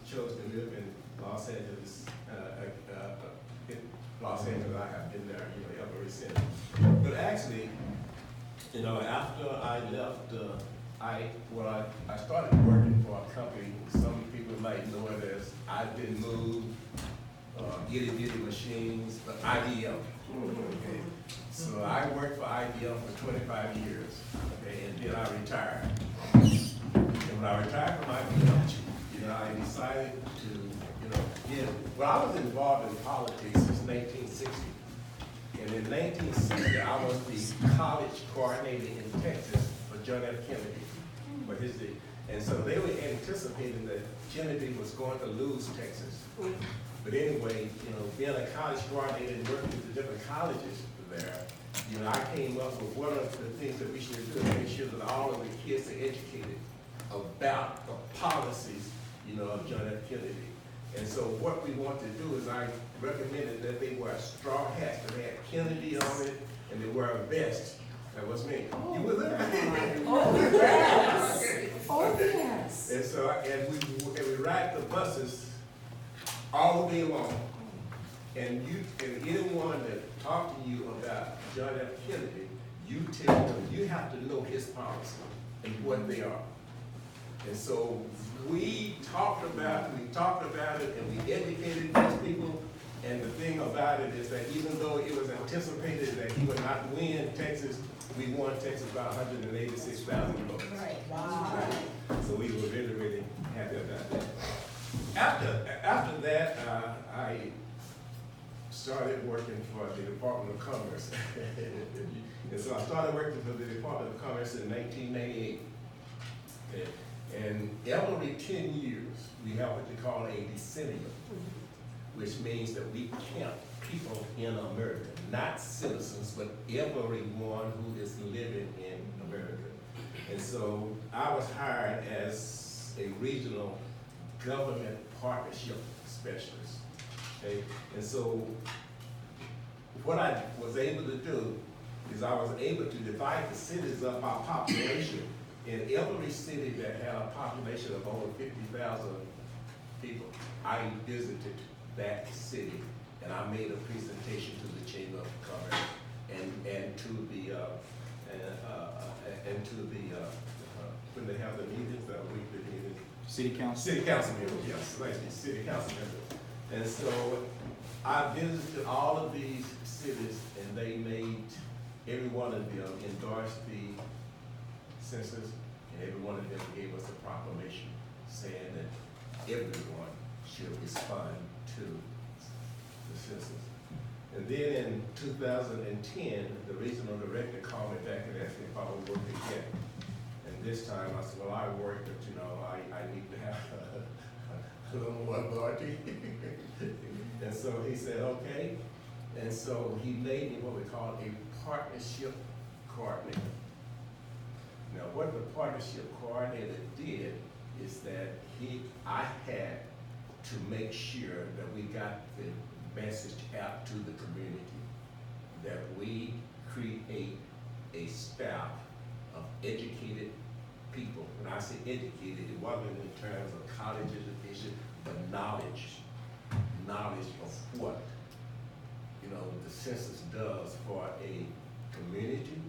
chose to live in Los Angeles. In Los Angeles, I have been there, ever since. But actually, after I left, I started working for a company. Some people might know it as I've Been Moved, Itty Bitty Machines, but IBM. Okay. So I worked for IBM for 25 years, okay, and then I retired. And when I retired from IBM, I decided to, I was involved in politics since 1960. And in 1960, I was the college coordinator in Texas for John F. Kennedy, for his day. And so they were anticipating that Kennedy was going to lose Texas. But anyway, being a college coordinator and working with the different colleges there, I came up with one of the things that we should do to make sure that all of the kids are educated about the policies, of John F. Kennedy. And so what we want to do is I recommended that they wear straw hats, that they had Kennedy on it, and they wear a vest. That was me. You were there? Oh, yes. Oh, yes. And so, we ride the buses all day long. And anyone that talk to you about John F. Kennedy, you tell them you have to know his policy and what they are. And so we talked about it and we educated these people. And the thing about it is that even though it was anticipated that he would not win Texas, we won Texas by 186,000 votes. Right. Wow. Right. So we were really, really happy about that. After that, I started working for the Department of Commerce. And so I started working for the Department of Commerce in 1998. Okay. And every 10 years, we have what they call a decennium, which means that we count people in America, not citizens, but everyone who is living in America. And so I was hired as a regional government partnership specialist. Okay? And so what I was able to do is I was able to divide the cities up by population. In every city that had a population of over 50,000 people, I visited that city and I made a presentation to the Chamber of Commerce and to the when they have the meetings, the weekly meetings. City council? City council members, yes, thank you, city council members. And so I visited all of these cities and they made, every one of them endorsed the census, and every one of them gave us a proclamation saying that everyone should respond to the census. And then in 2010, the regional director called me back and asked me if I would work again. And this time I said, well, I work, but I need to have a little more authority. And so he said, okay. And so he made me what we call a partnership coordinator. Now, what the partnership coordinator did is that I had to make sure that we got the message out to the community, that we create a staff of educated people. When I say educated, it wasn't in terms of college education, but knowledge of what, the census does for a community,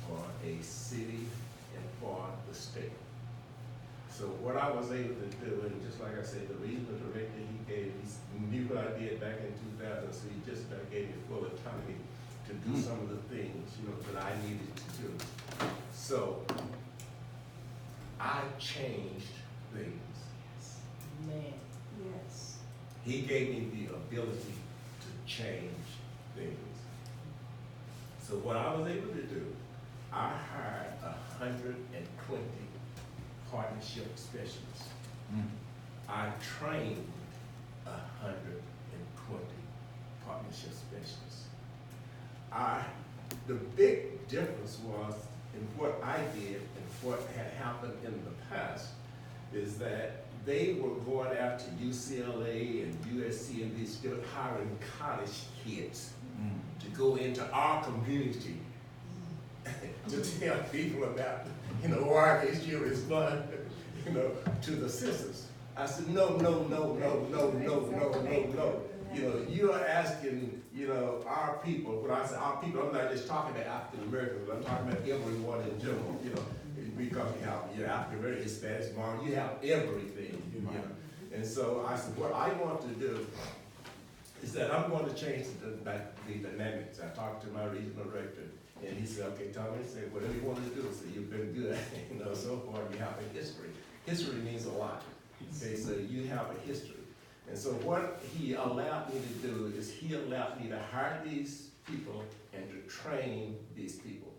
for a city, and for the state. So what I was able to do, and just like I said, the regional director, he knew what I did back in 2000, so he just gave me full autonomy to do some of the things, that I needed to do. So I changed things. Man, yes. He gave me the ability to change things. So what I was able to do, I hired 120 partnership specialists. I trained 120 partnership specialists. The big difference was in what I did and what had happened in the past is that they were going out to UCLA and USC and these still hiring college kids to go into our community to tell people about, why this year is fun, to the census. I said, no. You know, you are asking, you know, our people, when I say our people, I'm not just talking about African Americans, I'm talking about everyone in general, you know, because you have African American, Hispanics, Hmong, you have everything, you know. And so I said, what I want to do is that I'm going to change the dynamics. I talked to my regional director, and he said, okay, Tommy, he said, whatever you want to do, so you've been good, you know, so far you have a history. History means a lot, okay, so you have a history. And so what he allowed me to do is he allowed me to hire these people and to train these people.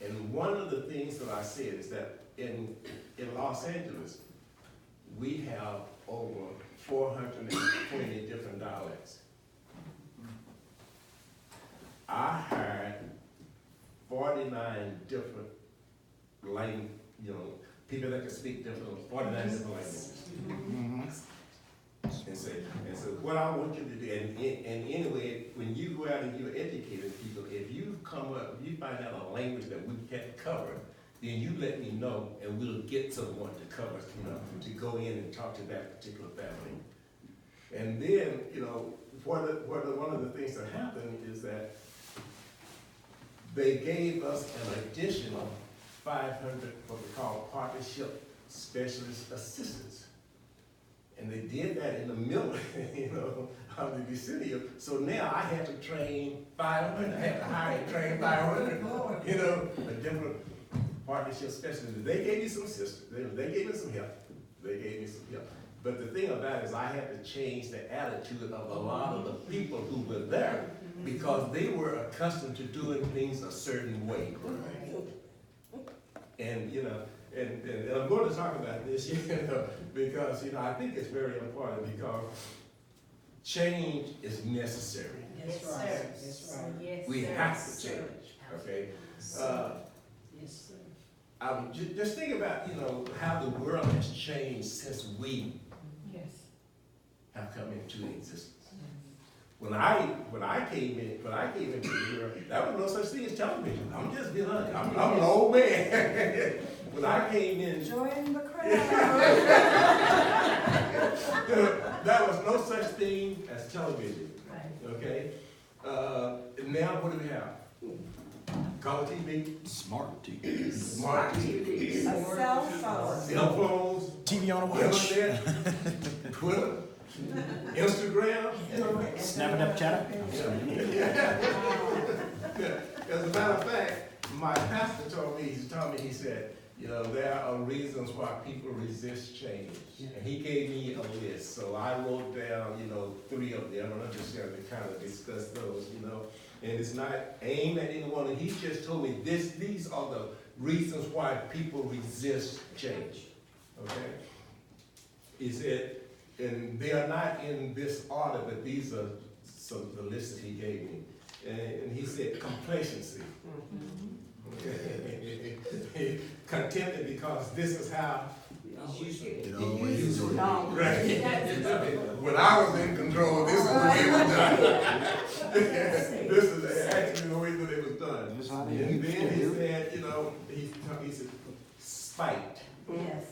And one of the things that I said is that in Los Angeles, we have over 420 different dialects. I hired 49 different languages, you know, people that can speak different, 49 different languages. And so what I want you to do, and anyway, when you go out and you're educating people, if you come up, if you find out a language that we can't cover, then you let me know and we'll get someone to cover, you know, to go in and talk to that particular family. And then, you know, one of the things that happened is that they gave us an additional 500 what we call partnership specialist assistants. And they did that in the middle, you know, of the decennial. So now I had to train 500. I had to hire and train 500, you know, a different partnership specialists. They gave me some assistance. They gave me some help. But the thing about it is I had to change the attitude of a lot of the people who were there because they were accustomed to doing things a certain way. And, you know, and I'm going to talk about this, you know, because, you know, I think it's very important because change is necessary. Yes, sir. Yes, right. Yes, We sir. have to change, okay? Yes, sir. Just think about, you know, how the world has changed since we have come into existence. When I came into the world, there was no such thing as television. I'm just being honest. I'm an old man. When I came in, Join the crowd. there was no such thing as television. Right. Okay? Now what do we have? Color TV, Smart TV. smart TV, A cell phone. cell phones, TV on a watch. internet, Twitter, Instagram. Snapping up chatter. As a matter of fact, my pastor told me, he said, you know, there are reasons why people resist change. And he gave me a list. So I wrote down, you know, 3 of them, and I'm just going to kind of discuss those, you know. And it's not aimed at anyone. And he just told me these are the reasons why people resist change. Okay? He said, and they are not in this order, but these are some of the lists that he gave me. And he said complacency. Contentment because this is how It always is. right. When I was in control, this is the way it was done. This is actually the way that it was done. And then he said, you know, he said spite. Yes.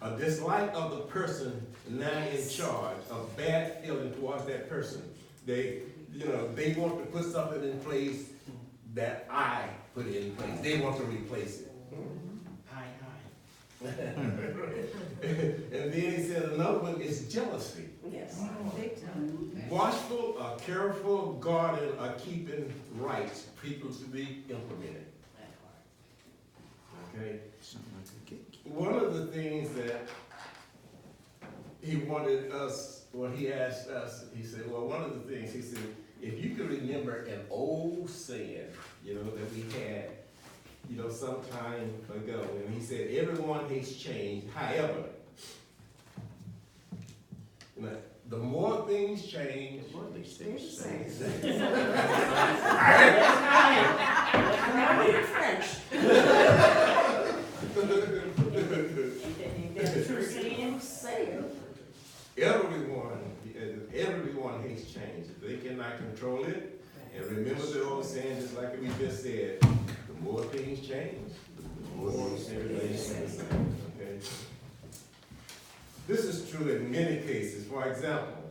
A dislike of the person now in charge, a bad feeling towards that person. They, you know, they want to put something in place that I put in place. They want to replace it. And then he said another one is jealousy. Yes. Big time. Watchful, careful, guarding, keeping rights, people to be implemented. Okay. One of the things that he wanted us, well, he asked us, he said, well, one of the things, he said, if you could remember an old saying, you know, that we had, you know, some time ago, and he said, everyone hates change. However, you know, the more things change, the more they stay the same. Now we're French. True saying, say it. Everyone hates change. If they cannot control it, and remember the old saying, just like we just said, the more things change, the more everything stays the same. Okay. this is true in many cases. For example,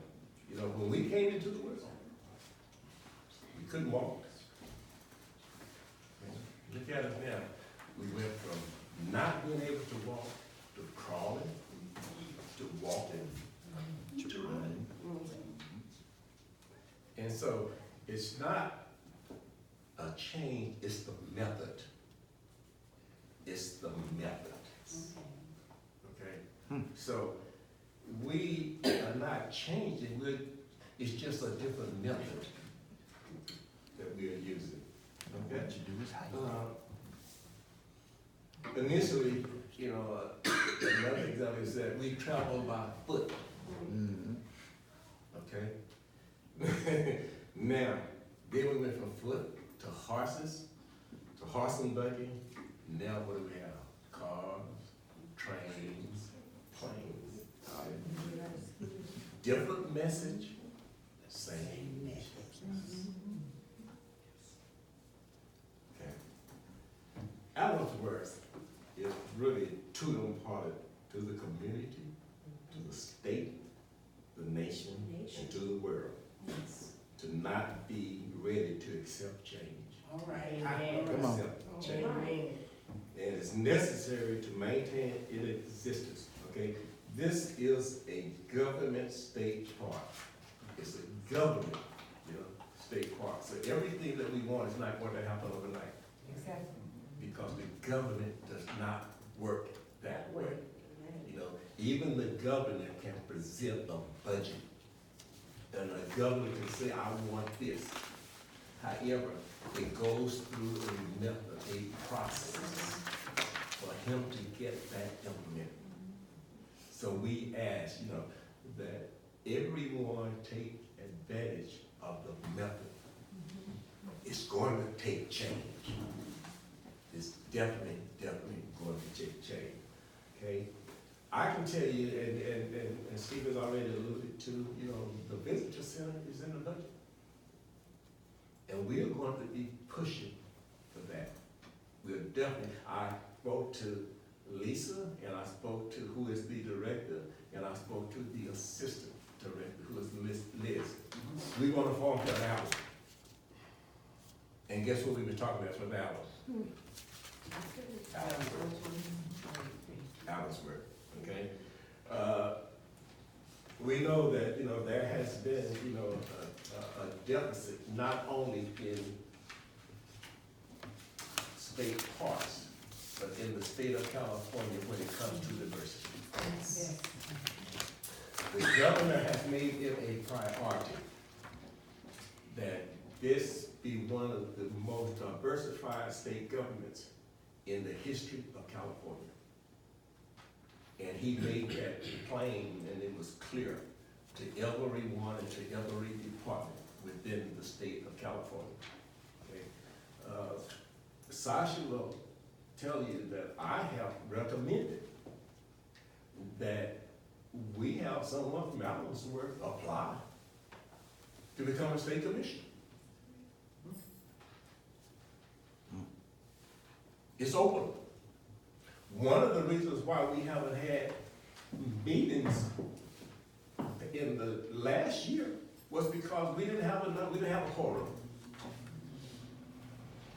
you know, when we came into the world, we couldn't walk. Look at us now. We went from not being able to walk to crawling, to walking, to running. And so it's not a change, it's the method. It's the method. Okay? So we are not changing, it's just a different method that we are using. Okay? What you do is hide. Initially, you know, another example is that we travel by foot. Okay? Now, then we went from foot to horses, to horse and buggy. Now what do we have? Cars, trains, planes. Different message, same message. Okay. Alan's worth is really two-parted to the community, to the state, the nation, and to the world. To not be ready to accept change. All right. Come on. Accept change. And it's necessary to maintain its existence, okay? This is a government state park. It's a government, you know, state park. So everything that we want is not going to happen overnight. Exactly. Because the government does not work that way. You know, even the governor can present a budget. And the governor can say, I want this. However, it goes through a method, a process for him to get that implemented. So we ask, you know, that everyone take advantage of the method. It's going to take change. It's definitely going to take change, okay? I can tell you, and Steve has already alluded to, you know, the visitor center is in the budget. And we are going to be pushing for that. We're definitely, I spoke to Lisa, and I spoke to who is the director, and I spoke to the assistant director, who is Liz. We want to form for Dallas. And guess what we were talking about for Dallas? Allisworth, okay? We know that, you know, there has been, you know, a deficit not only in state parks, but in the state of California when it comes to diversity. Yes. The governor has made it a priority that this be one of the most diversified state governments in the history of California. And he made that plain, and it was clear to everyone and to every department within the state of California. Okay? Sasha will tell you that I have recommended that we have someone from Allisworth apply to become a state commissioner. It's open. One of the reasons why we haven't had meetings in the last year was because we didn't have enough, we didn't have a quorum.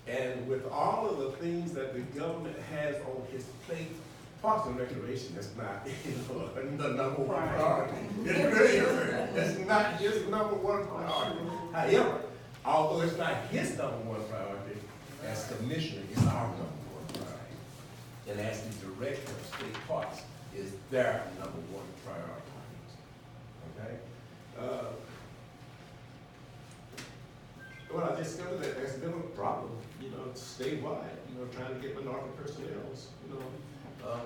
And with all of the things that the government has on his plate, Parks and Recreation is not, you know, the number one priority. It really isn't. It's not his number one priority. However, although it's not his number one priority, as commissioner, it's our number one priority. And as the director of state parks, is their number one priority. Okay? Well, I discovered that there's been a problem, you know, statewide, you know, trying to get minority personnel, you know,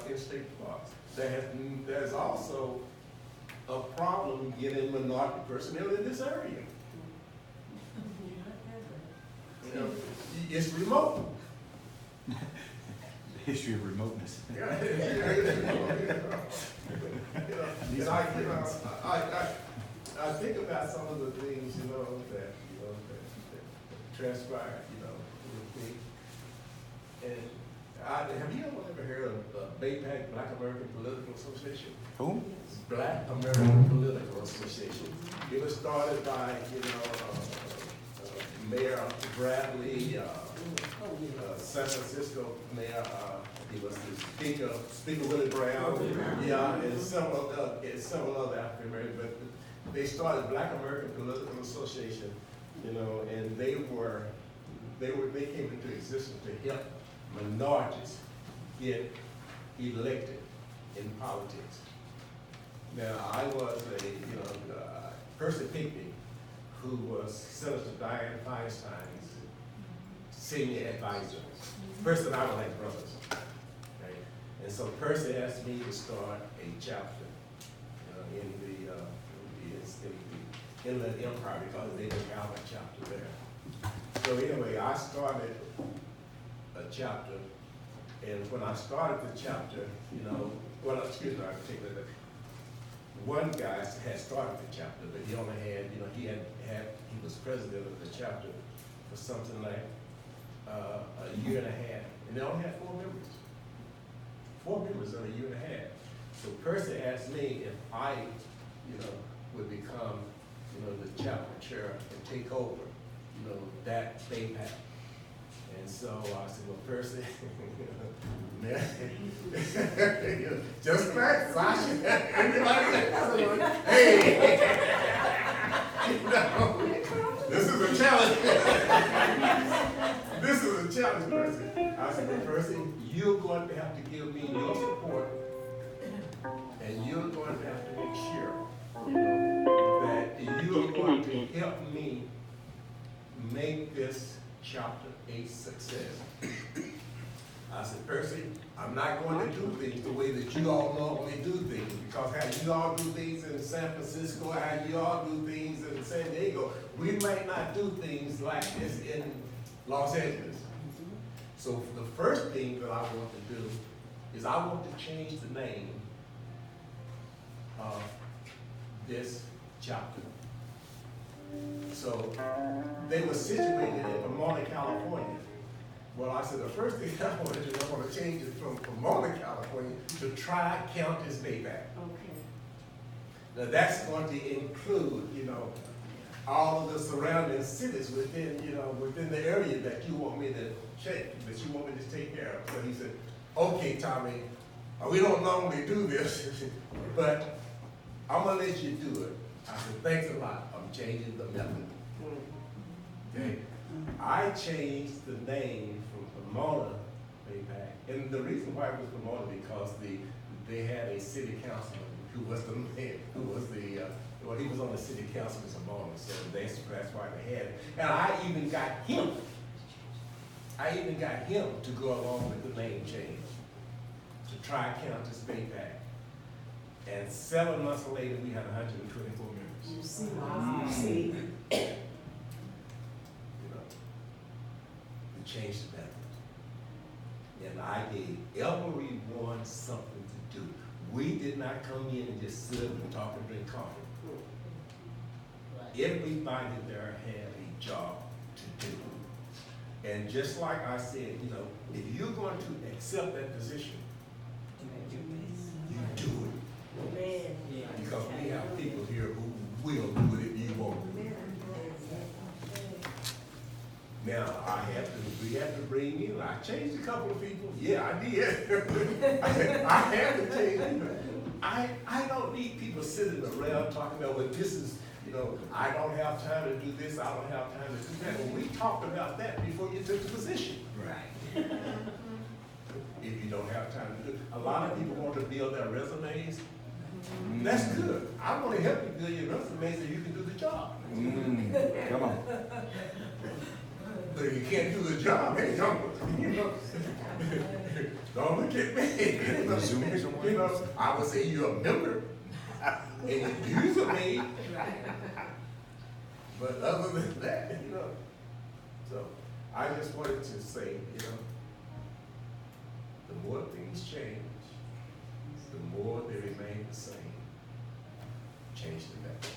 in state parks. There's also a problem getting minority personnel in this area. You know, it's remote. The history of remoteness. Yeah, it's remote. You know, I think about some of the things, you know, that transpired, you know, with me. And have you ever heard of BAPAC, Black American Political Association? Who? Black American Political Association. It was started by, Mayor Bradley, San Francisco Mayor, he was the Speaker Willie Brown, yeah, and several other African Americans, but they started Black American Political Association, and they came into existence to help minorities get elected in politics. Now, I was Percy Pinckney, who was Senator Dianne Feinstein's senior advisor. Percy and I were like brothers, right? And so Percy asked me to start a chapter in the Inland Empire because they didn't have a chapter there. So anyway, I started a chapter, and when I started the chapter, excuse me, I can take that. One guy had started the chapter, but he only had, he was president of the chapter for something like a year and a half, and they only had 4 members. 4 members in a year and a half. So Percy asked me if I, would become, the chapter chair and take over, that BAPAC. And so I said, well, Percy, man, just like Sasha, hey, this is a challenge. This is a challenge, Percy. I said, well, Percy, you're going to have to give me your support, and you're going to have to make sure that you're going to help me make this chapter a success. I said, Percy, I'm not going to do things the way that you all normally do things, because how you all do things in San Francisco, how you all do things in San Diego, we might not do things like this in Los Angeles. So the first thing that I want to do is I want to change the name of this chapter. So they were situated in Pomona, California. Well, I said, the first thing I want to do, I want to change it from Pomona, California to Tri-Counties BAPAC. Okay. Now that's going to include, all of the surrounding cities within, within the area that you want me to check, that you want me to take care of. So he said, okay, Tommy, we don't normally do this, but I'm gonna let you do it. I said, thanks a lot. I'm changing the method. Okay. I changed the name from Pomona BAPAC, and the reason why it was Pomona because they had a city councilman who was the mayor, he was on the city council in Pomona, so that's why they had it. And I even got him to go along with the name change to Tri-Counties BAPAC. And 7 months later, we had 124 members. You see, wow. See. We changed the method. And I gave everyone something to do. We did not come in and just sit and talk and drink coffee. Everybody there had a job to do. And just like I said, if you're going to accept that position, you do it. Because we have people here who will do it if you won't do it. Now, we had to bring in, I changed a couple of people. Yeah, I did. I had to change people. I don't need people sitting around talking about, well, this is, I don't have time to do this, I don't have time to do that. Well, we talked about that before you took the position. Right. If you don't have time to do it. A lot of people want to build their resumes. That's good. I want to help you build your resume so you can do the job. Come on. But if you can't do the job, hey, don't look at me. I would say you're a member and you use a me. But other than that, So I just wanted to say, the more things change, the more they remain the same. Change the method.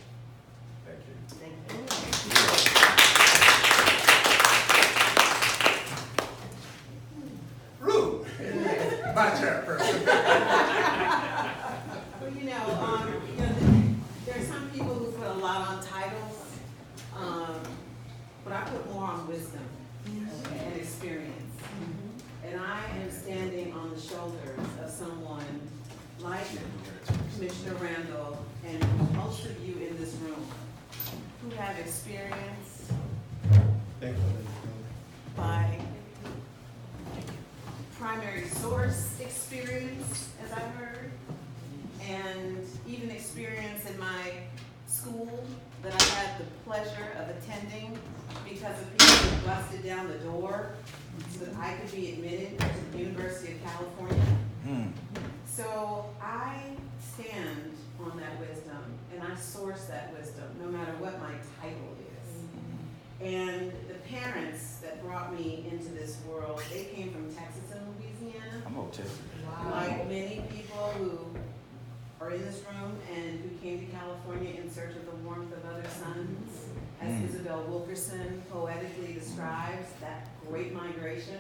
Thank you. Thank you. Rude. My chairperson. Well, wisdom and experience. And I am standing on the shoulders of someone like Commissioner Randall and most of you in this room who have experience by primary source experience, as I've heard, and even experience in my school that I had the pleasure of attending because of people who busted down the door so that I could be admitted to the University of California. So I stand on that wisdom and I source that wisdom no matter what my title is. And the parents that brought me into this world, they came from Texas and Louisiana. I'm gonna tell you. Like many people who are in this room and who came to California in search of the warmth of other suns, as Isabel Wilkerson poetically describes that great migration.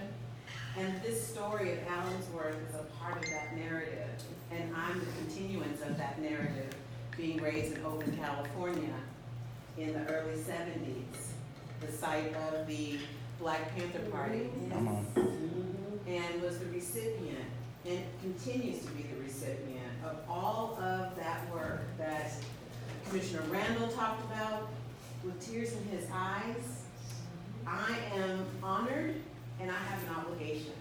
And this story of Allensworth is a part of that narrative, and I'm the continuance of that narrative, being raised in Oakland, California in the early 70s, the site of the Black Panther Party, Come on. and was the recipient, and continues to be the recipient of all of that work that Commissioner Randall talked about with tears in his eyes. I am honored and I have an obligation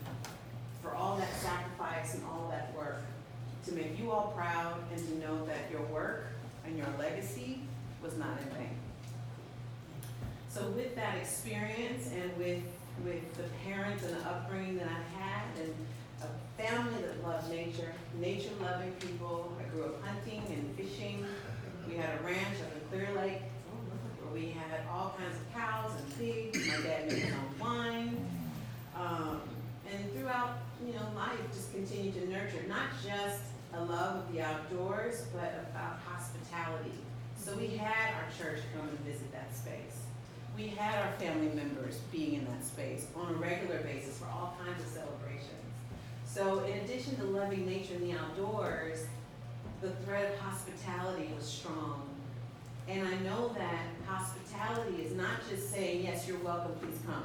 for all that sacrifice and all that work to make you all proud and to know that your work and your legacy was not in vain. So with that experience and with the parents and the upbringing that I had and a family that loved nature, nature-loving people, I grew up hunting and fishing. We had a ranch up in Clear Lake where we had all kinds of cows and pigs. My dad made his own wine. And throughout, life just continued to nurture not just a love of the outdoors, but about hospitality. So we had our church come and visit that space. We had our family members being in that space on a regular basis for all kinds of celebrations. So in addition to loving nature and the outdoors, the thread of hospitality was strong. And I know that hospitality is not just saying, yes, you're welcome, please come.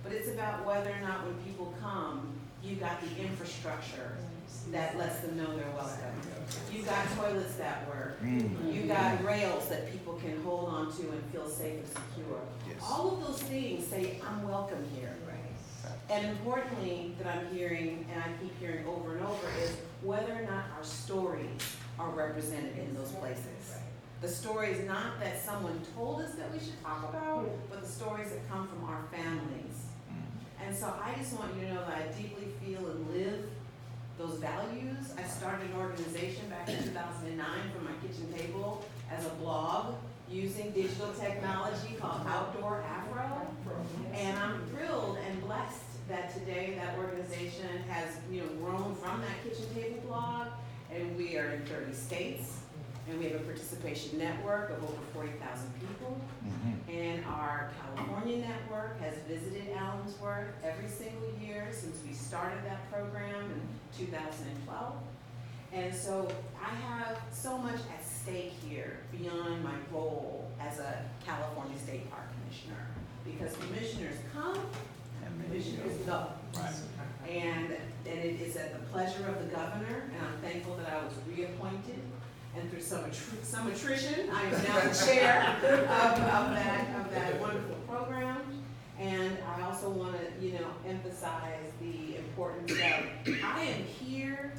But it's about whether or not when people come, you got the infrastructure that lets them know they're welcome. You got toilets that work. You got rails that people can hold on to and feel safe and secure. Yes. All of those things say, I'm welcome here. And importantly, that I'm hearing, and I keep hearing over and over, is whether or not our stories are represented in those places. The stories not that someone told us that we should talk about, but the stories that come from our families. And so I just want you to know that I deeply feel and live those values. I started an organization back in 2009 from my kitchen table as a blog using digital technology called Outdoor Afro. And I'm thrilled and blessed that today that organization has grown from that kitchen table blog, and we are in 30 states. And we have a participation network of over 40,000 people. And our California network has visited Allensworth every single year since we started that program in 2012. And so I have so much at stake here beyond my role as a California State Park Commissioner. Because commissioners come and commissioners go. And it is at the pleasure of the governor, and I'm thankful that I was reappointed. And through some attrition, I am now the chair of that wonderful program. And I also want to, emphasize the importance of I am here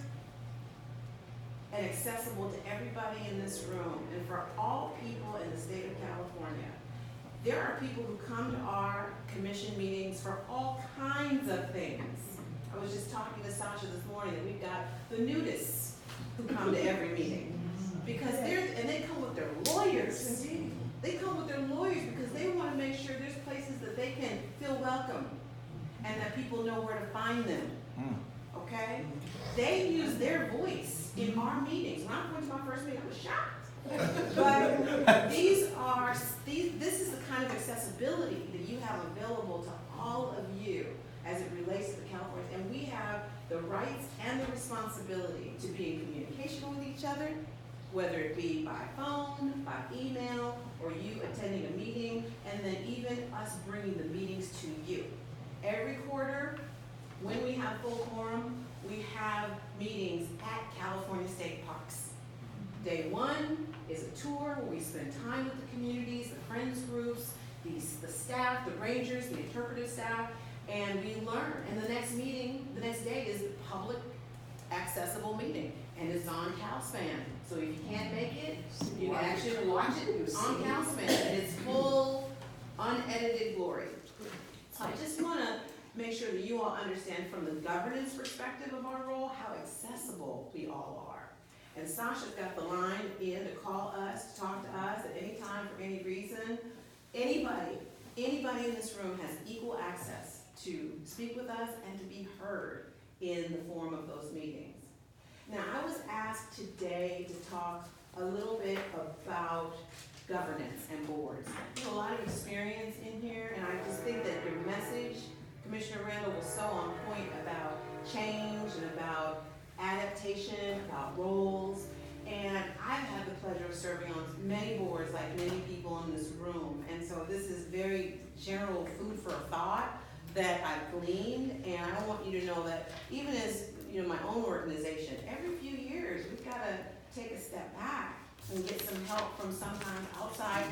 and accessible to everybody in this room and for all people in the state of California. There are people who come to our commission meetings for all kinds of things. I was just talking to Sasha this morning that we've got the nudists who come to every meeting. Because they come with their lawyers. They come with their lawyers because they want to make sure there's places that they can feel welcome and that people know where to find them. Okay? They use their voice in our meetings. When I went to my first meeting, I was shocked. But this is the kind of accessibility that you have available to all of you as it relates to the Californians. And we have the rights and the responsibility to be in communication with each other whether it be by phone, by email, or you attending a meeting, and then even us bringing the meetings to you. Every quarter, when we have full quorum, we have meetings at California State Parks. Day one is a tour where we spend time with the communities, the friends groups, the staff, the rangers, the interpretive staff, and we learn. And the next meeting, the next day is a public accessible meeting, and it's on CalSpan. So if you can't make it, you can actually watch it on CalSpan, and it's full, unedited glory. So I just wanna make sure that you all understand from the governance perspective of our role, how accessible we all are. And Sasha's got the line in to call us, to talk to us at any time for any reason. Anybody in this room has equal access to speak with us and to be heard in the form of those meetings. Now, I was asked today to talk a little bit about governance and boards. There's a lot of experience in here, and I just think that your message, Commissioner Randall, was so on point about change and about adaptation, about roles. And I've had the pleasure of serving on many boards, like many people in this room. And so this is very general food for thought that I've gleaned. And I want you to know that even as, you know, my own organization, every few years, we've got to take a step back and get some help from sometimes outside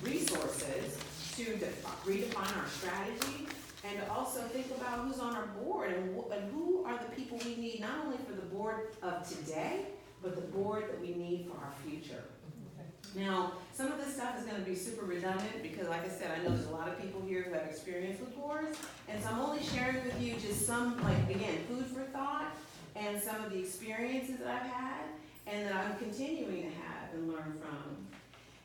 resources to redefine our strategy, and to also think about who's on our board and who are the people we need, not only for the board of today, but the board that we need for our future. Now, some of this stuff is gonna be super redundant because, like I said, I know there's a lot of people here who have experience with boards, and so I'm only sharing with you just some, like, again, food for thought and some of the experiences that I've had and that I'm continuing to have and learn from.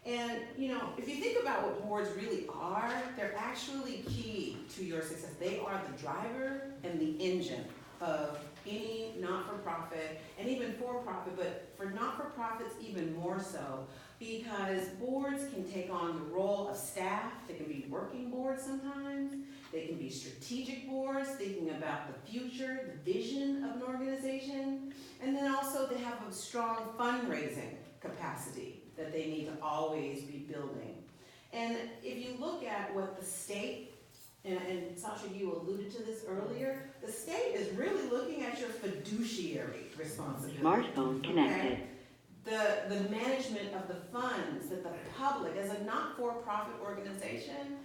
And, you know, if you think about what boards really are, they're actually key to your success. They are the driver and the engine of any not-for-profit, and even for-profit, but for not-for-profits even more so, because boards can take on the role of staff. They can be working boards sometimes. They can be strategic boards, thinking about the future, the vision of an organization, and then also they have a strong fundraising capacity that they need to always be building. And if you look at what the state, and Sasha, you alluded to this earlier, the state is really looking at your fiduciary responsibility. Smartphone connected. Okay? The management of the funds that the public, as a not-for-profit organization,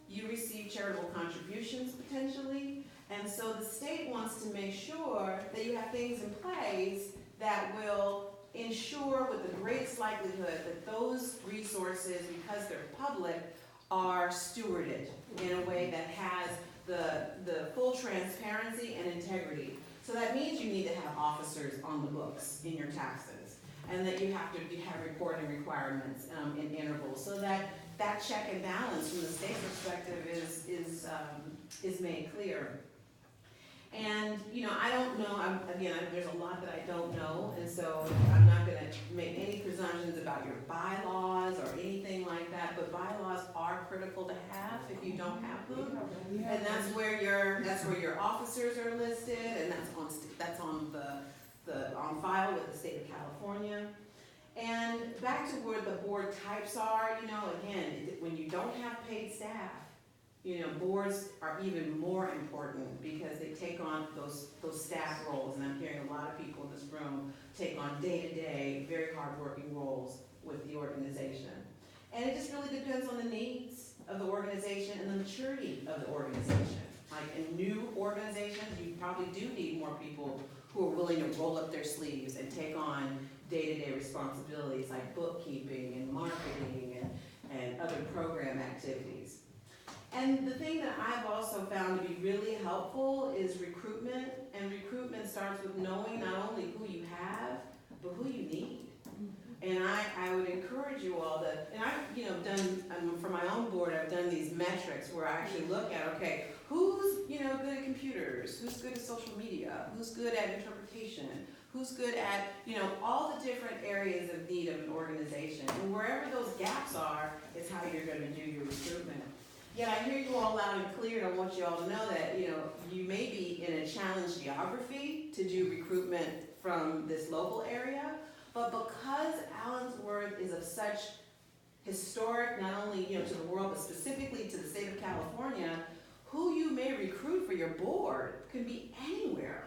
you receive charitable contributions potentially, and so the state wants to make sure that you have things in place that will ensure with the greatest likelihood that those resources, because they're public, are stewarded in a way that has the full transparency and integrity. So that means you need to have officers on the books in your taxes, and that you have to have reporting requirements in intervals, so that that check and balance from the state perspective is made clear. And, you know, I don't know, there's a lot that I don't know, and so I'm not gonna make any presumptions about your bylaws or anything like that, but bylaws are critical to have if you don't have them. And that's where your officers are listed, and that's on file with the state of California. And back to where the board types are, you know, again, when you don't have paid staff, you know, boards are even more important because they take on those staff roles, and I'm hearing a lot of people in this room take on day-to-day, very hard-working roles with the organization. And it just really depends on the needs of the organization and the maturity of the organization. Like in new organizations, you probably do need more people who are willing to roll up their sleeves and take on day-to-day responsibilities like bookkeeping and marketing and other program activities. And the thing that I've also found to be really helpful is recruitment, and recruitment starts with knowing not only who you have, but who you need. And I would encourage you all to, and I've done, for my own board, I've done these metrics where I actually look at, okay, who's good at computers, who's good at social media, who's good at interpretation, who's good at, all the different areas of need of an organization. And wherever those gaps are, is how you're gonna do your recruitment. Yet I hear you all loud and clear, and I want you all to know that, you may be in a challenged geography to do recruitment from this local area, But because Allensworth is of such historic, not only, to the world, but specifically to the state of California, who you may recruit for your board can be anywhere,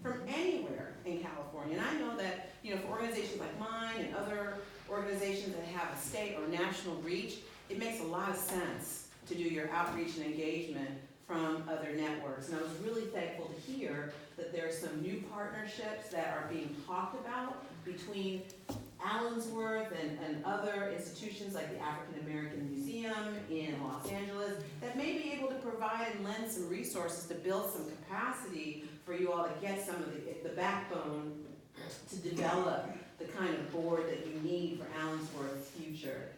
from anywhere in California. And I know that, for organizations like mine and other organizations that have a state or national reach, it makes a lot of sense to do your outreach and engagement from other networks. And I was really thankful to hear that there are some new partnerships that are being talked about between Allensworth and other institutions like the African American Museum in Los Angeles that may be able to provide and lend some resources to build some capacity for you all to get some of the backbone to develop the kind of board that you need for Allensworth's future.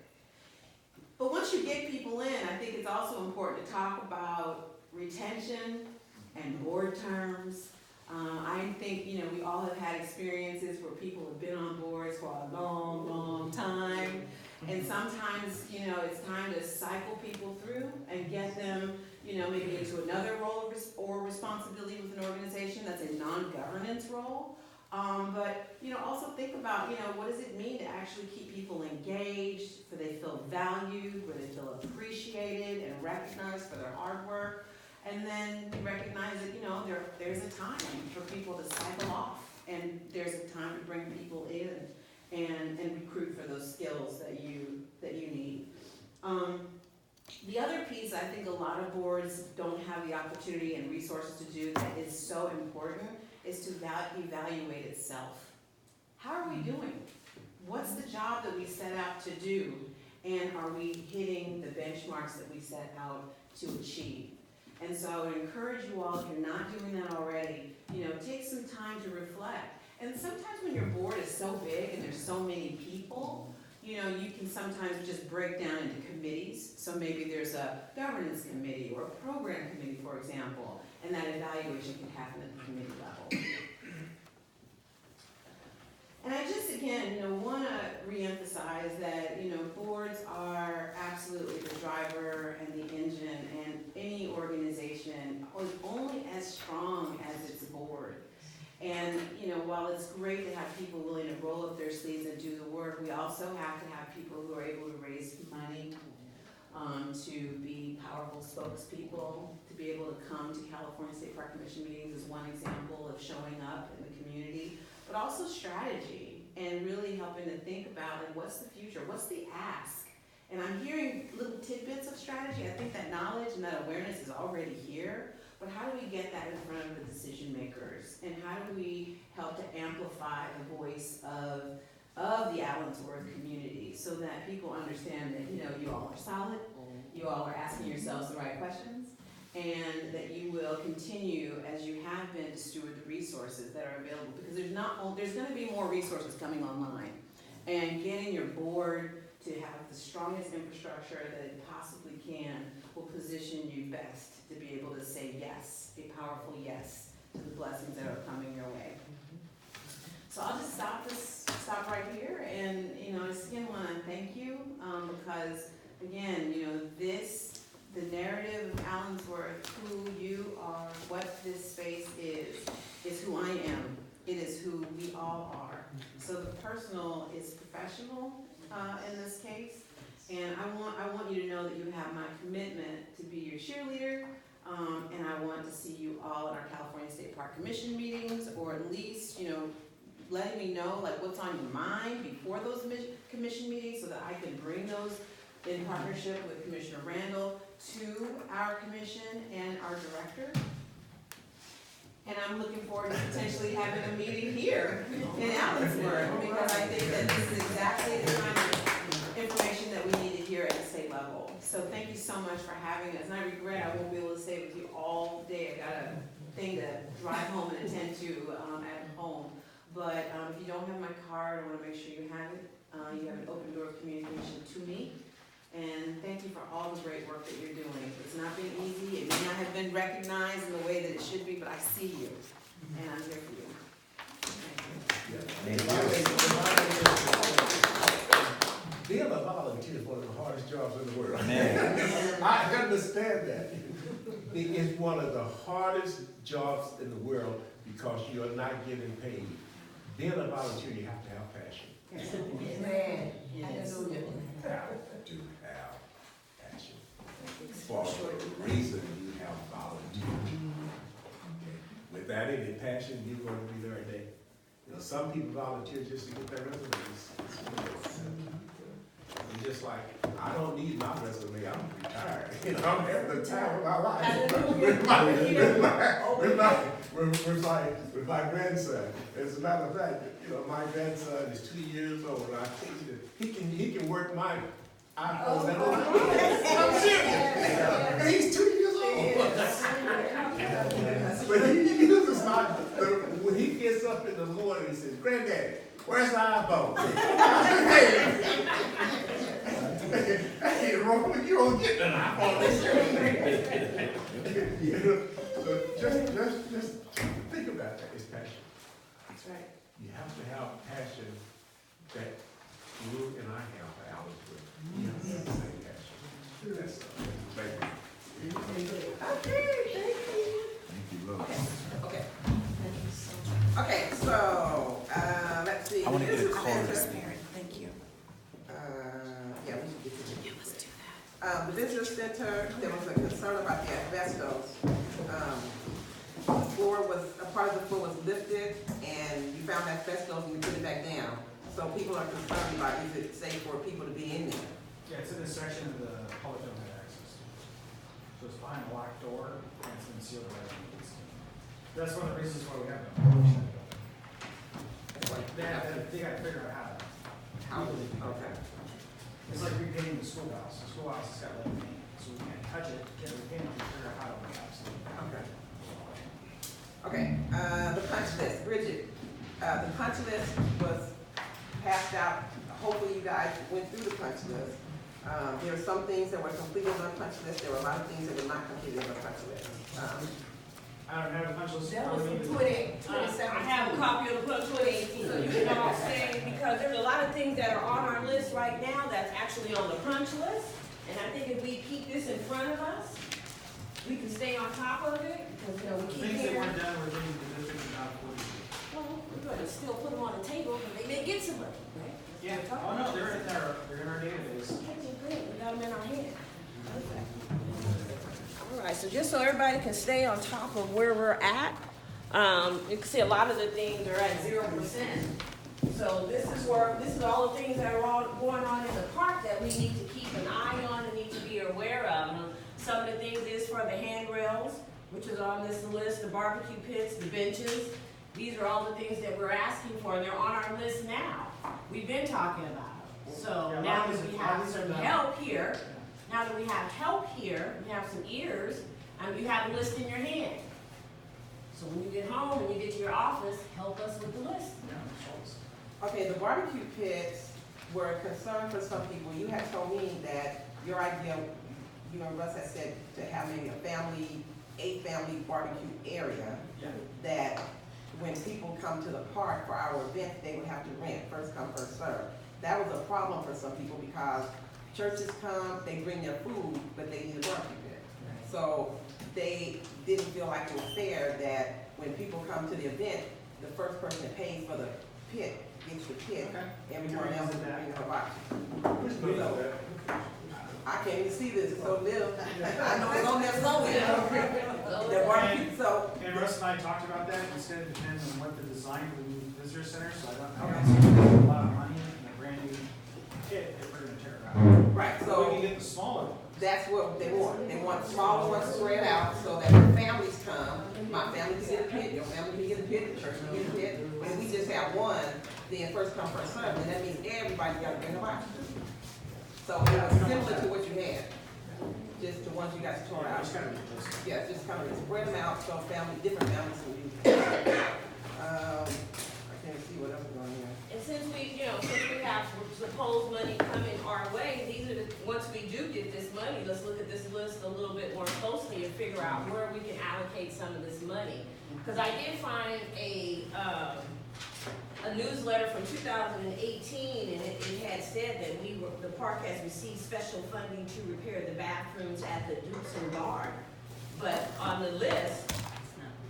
But once you get people in, I think it's also important to talk about retention and board terms. I think, we all have had experiences where people have been on boards for a long, long time. And sometimes, it's time to cycle people through and get them, maybe into another role or responsibility with an organization that's a non-governance role. But, also think about, what does it mean to actually keep people engaged, where they feel valued, where they feel appreciated and recognized for their hard work. And then we recognize that, there's a time for people to cycle off, and there's a time to bring people in and recruit for those skills that you need. The other piece I think a lot of boards don't have the opportunity and resources to do that is so important is to evaluate itself. How are we doing? What's the job that we set out to do? And are we hitting the benchmarks that we set out to achieve? And so I would encourage you all, if you're not doing that already, take some time to reflect. And sometimes when your board is so big and there's so many people, you can sometimes just break down into committees. So maybe there's a governance committee or a program committee, for example, and that evaluation can happen at the committee level. And I just, again, want to reemphasize that, boards are absolutely the driver and the engine, and any organization is only as strong as its board. And, while it's great to have people willing to roll up their sleeves and do the work, we also have to have people who are able to raise money, to be powerful spokespeople, to be able to come to California State Park Commission meetings is one example of showing up in the community, but also strategy and really helping to think about what's the future, what's the ask. And I'm hearing little tidbits of strategy. I think that knowledge and that awareness is already here, but how do we get that in front of the decision makers? And how do we help to amplify the voice of the Allensworth community so that people understand that, you all are solid, you all are asking yourselves the right questions, and that you will continue as you have been to steward the resources that are available, because there's going to be more resources coming online, and getting your board to have the strongest infrastructure that it possibly can will position you best to be able to say yes, a powerful yes to the blessings that are coming your way. So I'll just stop right here, and just again want to thank you because again, the narrative of Allensworth, who you are, what this space is who I am. It is who we all are. So the personal is professional in this case, and I want you to know that you have my commitment to be your cheerleader, and I want to see you all at our California State Park Commission meetings, or at least letting me know what's on your mind before those commission meetings, so that I can bring those in partnership with Commissioner Randall to our commission and our director. And I'm looking forward to potentially having a meeting here in Allensworth, because I think that this is exactly the kind of information that we need to hear at the state level. So thank you so much for having us. And I regret I won't be able to stay with you all day. I got a thing to drive home and attend to at home. But if you don't have my card, I want to make sure you have it. You have an open door of communication to me. And thank you for all the great work that you're doing. It's not been easy. It may not have been recognized in the way that it should be, but I see you, and I'm here for you. Thank you. Being a volunteer is one of the hardest jobs in the world. Man. I understand that. It is one of the hardest jobs in the world because you are not getting paid. being a volunteer, you have to have passion. Amen. Hallelujah. You have to have passion for the reason you have volunteered. Okay. Without any passion, you're going to be there a day. You know, some people volunteer just to get their resumes. It's just like, I don't need my resume, I'm retired. You know, I'm having the time of my life. With my grandson. As a matter of fact, you know, my grandson is 2 years old, and I think that he can work my iPhone and all. I'm serious. He's 2 years old. But he uses when he gets up in the morning, he says, "Granddaddy, where's the iPhone?" Hey, Roman, you don't get an iPhone. You know, so just think about that. It's passion. That's right. You have to have passion that you and I have for Alice with. You have to have the same passion. That's thank you. Okay, thank you. Thank you, Lord. Okay. Okay, so, let's see. I wanna get a Visitor card. center. Thank you. Yeah, we should get to that. Yeah, let's do that. The visitor center, there was a concern about the asbestos. A part of the floor was lifted, and you found asbestos and you put it back down. So people are concerned about, is it safe for people to be in there? Yeah, it's in this section of the public don't have access to. So it's behind a locked door, and it's been sealed by the police. That's one of the reasons why we have no permission. It's like, they gotta figure out how to do it. Okay. It's like repainting the schoolhouse. The schoolhouse has got lead paint, so we can't touch it, can't repaint it, we figure out how to absolutely. Okay. Okay, the punch list, Bridget, the punch list was passed out, hopefully you guys went through the punch list. There are some things that were completed on the punch list, there were a lot of things that were not completed on the punch list. I don't have a punch list. That was for me, from but- 2017. I have a copy of the punch list, so you can all say, because there's a lot of things that are on our list right now that's actually on the punch list. And I think if we keep this in front of us, we can stay on top of it, because, you know, we The keep things that hearing. weren't done were things the district did not afford to do. Well, we're gonna still put them on the table, but they may get somebody, right? Yeah, oh no, they're in our database. Okay, great, we got them in our hand. All right, so just so everybody can stay on top of where we're at, you can see a lot of the things are at 0%. So this is all the things that are all going on in the park that we need to keep an eye on and need to be aware of. Some of the things is for the handrails, which is on this list, the barbecue pits, the benches. These are all the things that we're asking for, and they're on our list now. We've been talking about them. So Yeah, a lot now of that these- we a lot of have these are some done. help here, now that we have help here, we have some ears, and you have a list in your hand. So when you get home and you get to your office, help us with the list. Yeah, Schultz. Okay, the barbecue pits were a concern for some people. You had told me that your idea, you know, Russ had said to have maybe a family barbecue area, Yeah. that when people come to the park for our event, they would have to rent, first come, first serve. That was a problem for some people because churches come, they bring their food, but they need a barbecue pit. So they didn't feel like it was fair that when people come to the event, the first person that pays for the pit gets the pit. Okay. Everyone else is bringing a box. Which number is that? I can't even see this, it's so little. I know it's on there somewhere. The barbecue, so, And Russ and I talked about that, instead it depends on what the design for the new visitor center, so I don't spend a lot of money in a brand new kit if we're gonna tear it out. right, So so. we can get the smaller ones. That's what they want. They want smaller ones spread out so that when families come, my family can get a pit, your family can get a pit, the church can get a pit. And we just have one, then first come, first serve, and that means everybody gotta bring a box. So it was similar to what you had, just the ones you guys tore Yeah, out. it's gotta be close. Yeah, just kind of spread them out so different families can use it. I can't see what else is on here. And since we have supposed money coming our way, these are once we do get this money, let's look at this list a little bit more closely and figure out where we can allocate some of this money. Because I did find a newsletter from 2018, and it had said that the park has received special funding to repair the bathrooms at the Dukes and Bar. But on the list,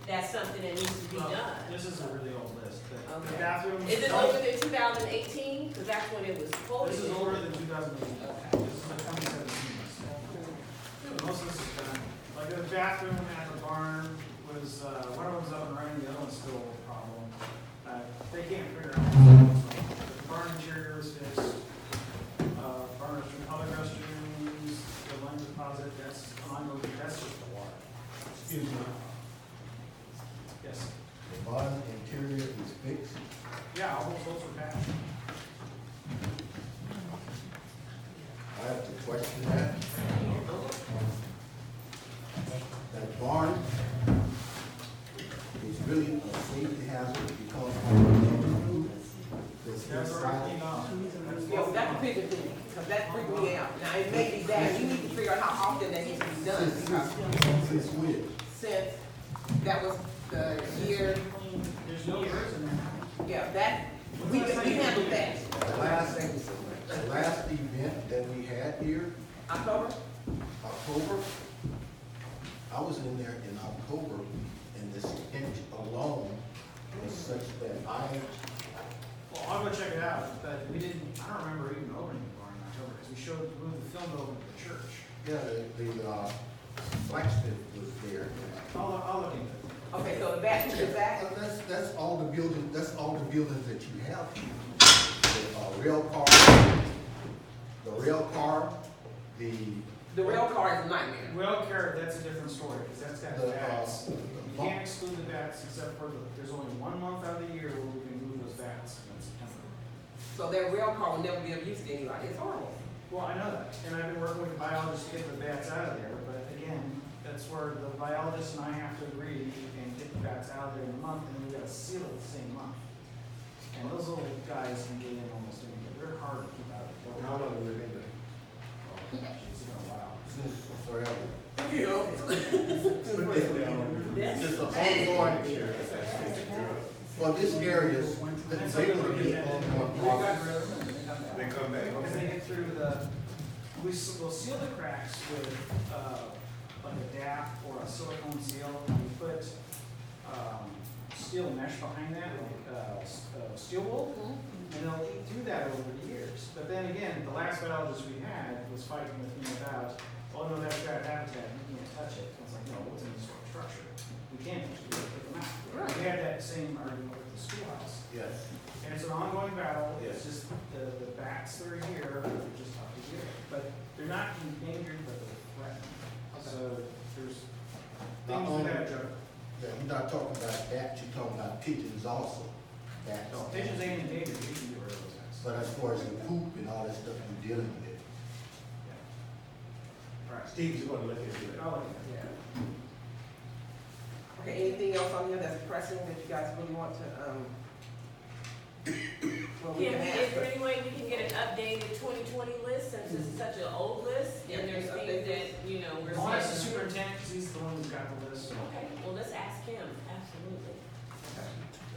that's something that needs to be Well, done. This is a really old list, but the Okay. bathrooms. Is it older than 2018? Because that's when it was quoted. This is older than 2018. This is a 2017 list. So most of this is done. Like the bathroom at the barn was, one of them's up and running, the other one's still a problem. They can't figure out what's wrong. The barn interior is fixed. Barn restroom, other restrooms, the line deposit, that's ongoing, that's just the water. Excuse me, Yes. the barn interior is fixed. Yeah, all those are patched. I have to question that. That barn is really a safety hazard because of the that's That's already inside. gone. Yeah, that's a bigger thing, because that freaked me out. Now, it may be that, we need to figure out how often that needs to be done, because Since when? since that was the year, There's no years in there. yeah, that, we handled that. The last event that we had here, October? October, I was in there in October, and the stench alone was such that Well, I'll go check it out, but we didn't, I don't remember even opening the barn in October, because we moved the film over to the church. yeah, the blacksmith was there. I'll look into it. Okay, so the bathroom is back? That's all the buildings that you have. The rail car, the, The rail car is a nightmare. Well, Carrot, that's a different story, because that's got The, bats. You the- can't exclude the bats except for, there's only 1 month out of the year where we can move those bats, and that's September. So that rail car will never be of use to anybody, it's horrible. Well, I know that, and I've been working with the biologists to get the bats out of there, but again, that's where the biologist and I have to agree and get the bats out of there in a month, and we gotta seal it the same month. And those little guys can get in almost anywhere, they're hard to keep out of the building. How long have they been there? It's been a while. since forever. It's just an ongoing issue. For this area, they would be on process. They come back, Because they okay. get through the, we'll seal the cracks with, like a DAP or a silicone seal, and we put, steel mesh behind that, like, steel wool, and they'll do that over the years. But then again, the last biologist we had was fighting with me about, oh no, that's bad habitat, you can't touch it. I was like, no, what's in this structure? We can't touch it, we gotta take them out. We had that same argument with the schoolhouse. Yes. And it's an ongoing battle, Yes. it's just the bats that are here are just tough to get. But they're not endangered, but they're threatened. So there's things we gotta juggle. Yeah, you're not talking about that, you're talking about pigeons also. Bats. No, pigeons ain't endangered, we can get rid of those guys. But as far as the poop and all that stuff you're dealing with, All right. Steve, you wanna look into that? Oh, yeah. Okay, anything else on here that's pressing that you guys really want to, well, we Can can we, ask, is there but any way we can get an updated 2020 list since it's such an old list? Yeah, And there's just things update that, you know, we're I'll ask the saying. superintendent, 'cause he's the one who's got the list. Okay, well, let's ask him, absolutely.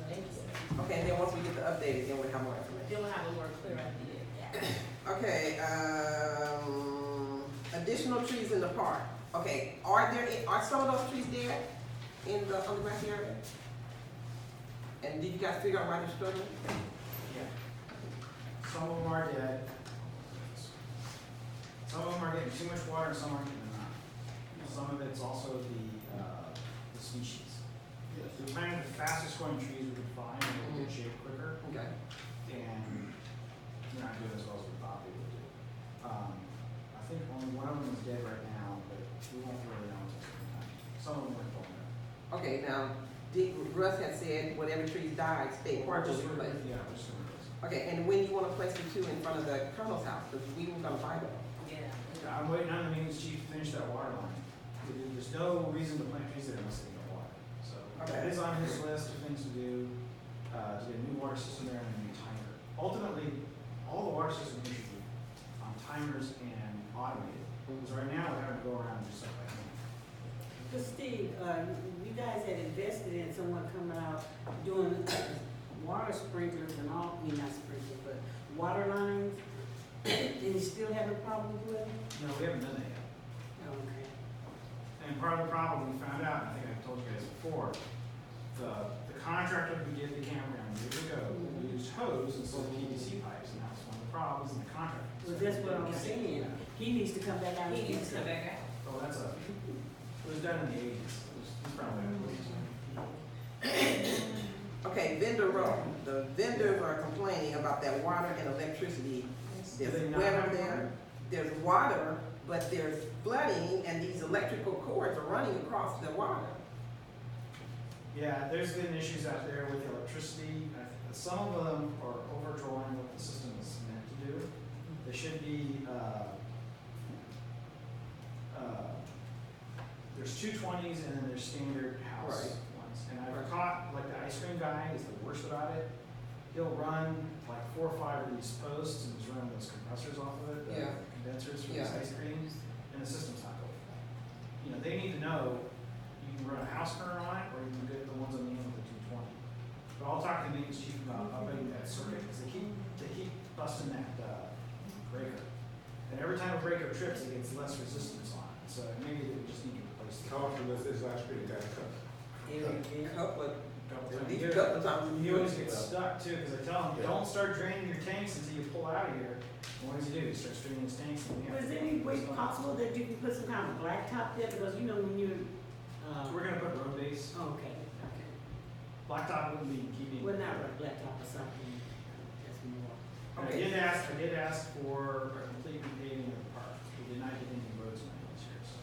Thank you. okay, and then once we get the updated, then we'll have more information. Then we'll have a more clear idea. Yeah. Okay, additional trees in the park. Okay, are some of those trees there in the underground area? And did you guys figure out why they're struggling? Yeah. Some of them are dead. Some of them are getting too much water, and some aren't getting enough. Some of it's also the species. yes. We planted the fastest growing trees we could find, and they get shade quicker, Okay. and we're not doing as well as we thought we would do. I think only one of them is dead right now, but we won't really know until some time. Some of them were vulnerable. Okay, now, Russ had said whatever trees died, state park will Just replace. Yeah, we're just gonna replace them. Okay, and when you wanna place the two in front of the colonel's house, because we were gonna buy them. Yeah. I'm waiting on the maintenance chief to finish that water line. There's no reason to plant trees there unless they get water. So that Okay. is on his list of things to do, to get a new water system there and a new timer. Ultimately, all the water system here should be on timers and automated. Because right now, we're having to go around and do stuff like that. But Steve, you guys had invested in someone coming out doing water sprinklers and all, I mean, not sprinklers, but water lines. And you still having problems with it? No, we haven't done that yet. Okay. And part of the problem we found out, and I think I told you guys before, the contractor who did the campground years ago used hose instead of PVC pipes, and that was one of the problems in the contract. Well, that's what I'm saying, he needs to come back out and fix it. Oh, that's it was done in the eighties, it was probably. Okay, vendor row, the vendors are complaining about that water and electricity. Do they There's not weather have there, water? there's water, but there's flooding and these electrical cords are running across the water. Yeah, there's been issues out there with electricity. Some of them are overdrawing what the system is meant to do. They should be, there's 220s and then there's standard house Right. ones. And I've caught, like the ice cream guy is the worst about it. He'll run like 4 or 5 of these posts and just run those compressors off of it, the Yeah. condensers for Yeah. these ice creams, and the system's not going. You know, they need to know you can run a house current on it, or you can get the ones on the end with the 220. But I'll talk to the maintenance chief about updating that circuit, because they keep busting that, breaker. And every time a breaker trips, it gets less resistance on it, so maybe we just need to replace it. How often does this ice cream guy come? A couple of, Couple at times a least year. a couple of times. You always get stuck too, because I tell them, Yeah. don't start draining your tanks until you pull out of here. And what does he do? He starts draining his tanks and we have. Was there any way possible that you can put some kind of blacktop there, because you know when you're, We're gonna put road base. okay, okay. Blacktop wouldn't be keeping. Well, not a blacktop or something, that's more. And Okay. I did ask for a complete repaving of the park. We did not get any roads money this year, so.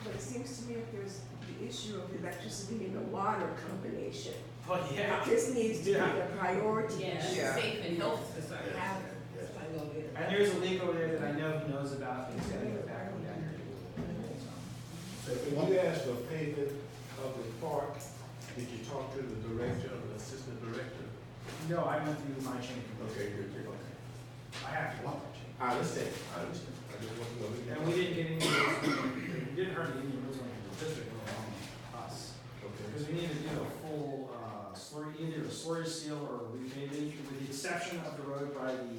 But it seems to me if there's the issue of electricity and the water combination, But yeah. this needs to be Yeah. a priority. Yeah. safe and health is our hazard. And there's a leak over there that I know he knows about, and he's gotta get back on down here. So when you asked for paving of the park, did you talk to the director or the assistant director? No, I went through my chain. Okay, good, good. I have to go through my chain. I understand, I understand. I just want to know. And we didn't get any of those, we didn't hardly get any of those money from the district, let alone us. Okay. Because we need to do a full, slurry, either a slurry seal or a repaving, with the exception of the road by the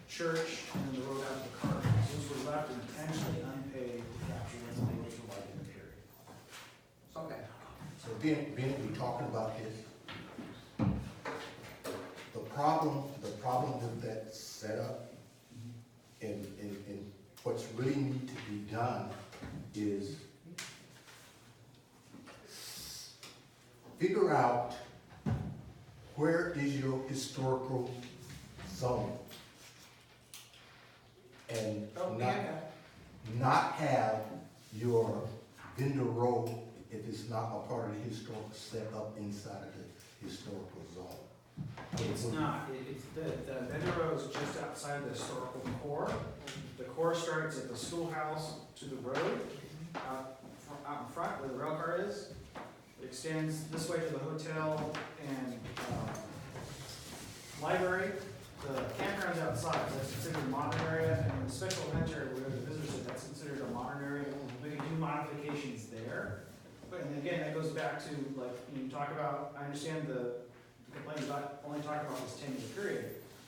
church and then the road out to the car. Those were left intentionally unpaved to capture what the roads were like in the period. Okay. So being we're talking about this, the problem with that setup and what's really need to be done is figure out where is your historical zone? And not have your vendor row if it's not a part of the historical setup inside of the historical zone. It's not, it's, the vendor road is just outside the historical core. The core starts at the schoolhouse to the road, out in front where the rail car is. It extends this way to the hotel and, library. The campground's outside, that's considered a modern area, and the special event area where the visitors are, that's considered a modern area. We can do modifications there. But, and again, that goes back to, like, you talk about, I understand the complaint about only talking about this 10-year period,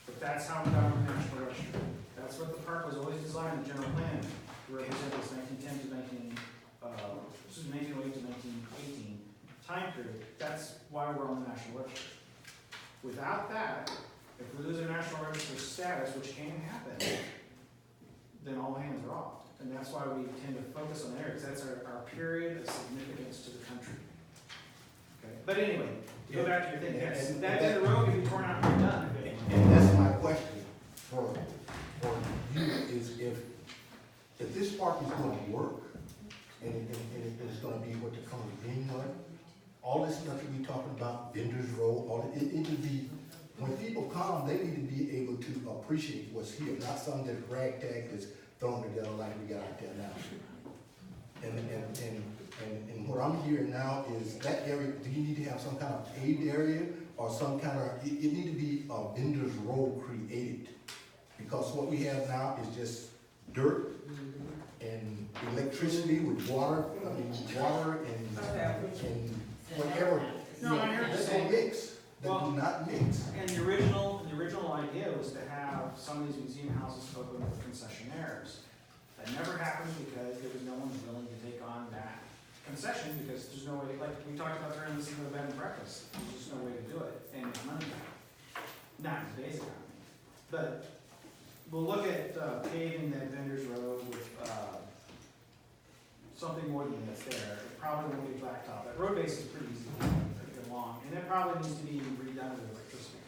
but that's how we got on the National Register. That's what the park was always designed, the general plan, to represent this 1910 to 1908 to 1918 time period. That's why we're on the National Register. Without that, if we lose our National Register status, which can happen, then all hands are off. And that's why we tend to focus on areas. That's our period of significance to the country. Okay, but anyway, to go back to your thing, yes, And- that the road can be torn out and done. And that's my question for you, is if this park is gonna work, and it's gonna be what they call a green one, all this stuff that we talking about, vendors row, all it would be, when people come, they need to be able to appreciate what's here, not some that ragtag that's thrown together like we got out there now. And what I'm hearing now is that area, do you need to have some kind of paved area or some kind of, it need to be a vendor's row created? Because what we have now is just dirt and electricity with water, and whatever. No, I hear what you're They saying. don't mix, they Well- do not mix. And the original idea was to have some of these museum houses open with concessionaires. That never happened because there was no one willing to take on that concession, because there's no way, like, we talked about turning this into a bed and breakfast, there's just no way to do it and make money back. Not in today's economy. But we'll look at paving that Vendors Road with, something more than that's there. It probably won't be blacktop. That road base is pretty easy to get along, and that probably needs to be redone with electricity.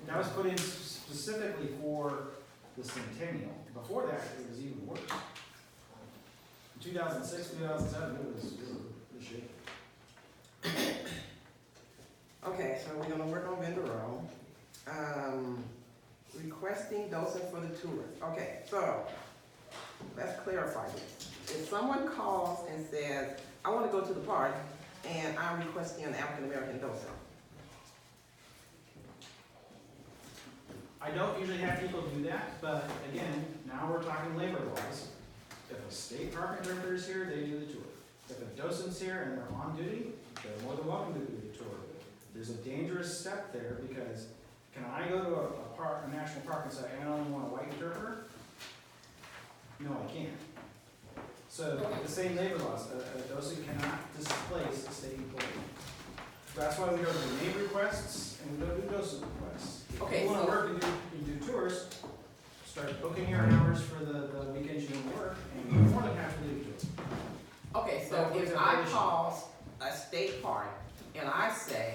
That was put in specifically for the Centennial. Before that, it was even worse. In 2006, 2007, it was shit. Okay, so we're gonna work on Vendor Road. Requesting docents for the tours. Okay, so let's clarify this. If someone calls and says, I wanna go to the park and I'm requesting an African-American docent, I don't usually have people do that, but again, now we're talking labor laws. If a state park interpreter is here, they do the tour. If a docent's here and they're on duty, they're more than welcome to do the tour. There's a dangerous step there, because can I go to a park, a national park, and say, I only want a white interpreter? No, I can't. So the same labor laws, a docent cannot displace a state employee. That's why we go to the name requests and we go to docent requests. Okay, If you wanna so- work and do tours, start booking your hours for the weekends you can work, and you're more than happy to do it. okay, so if I call a state park and I say,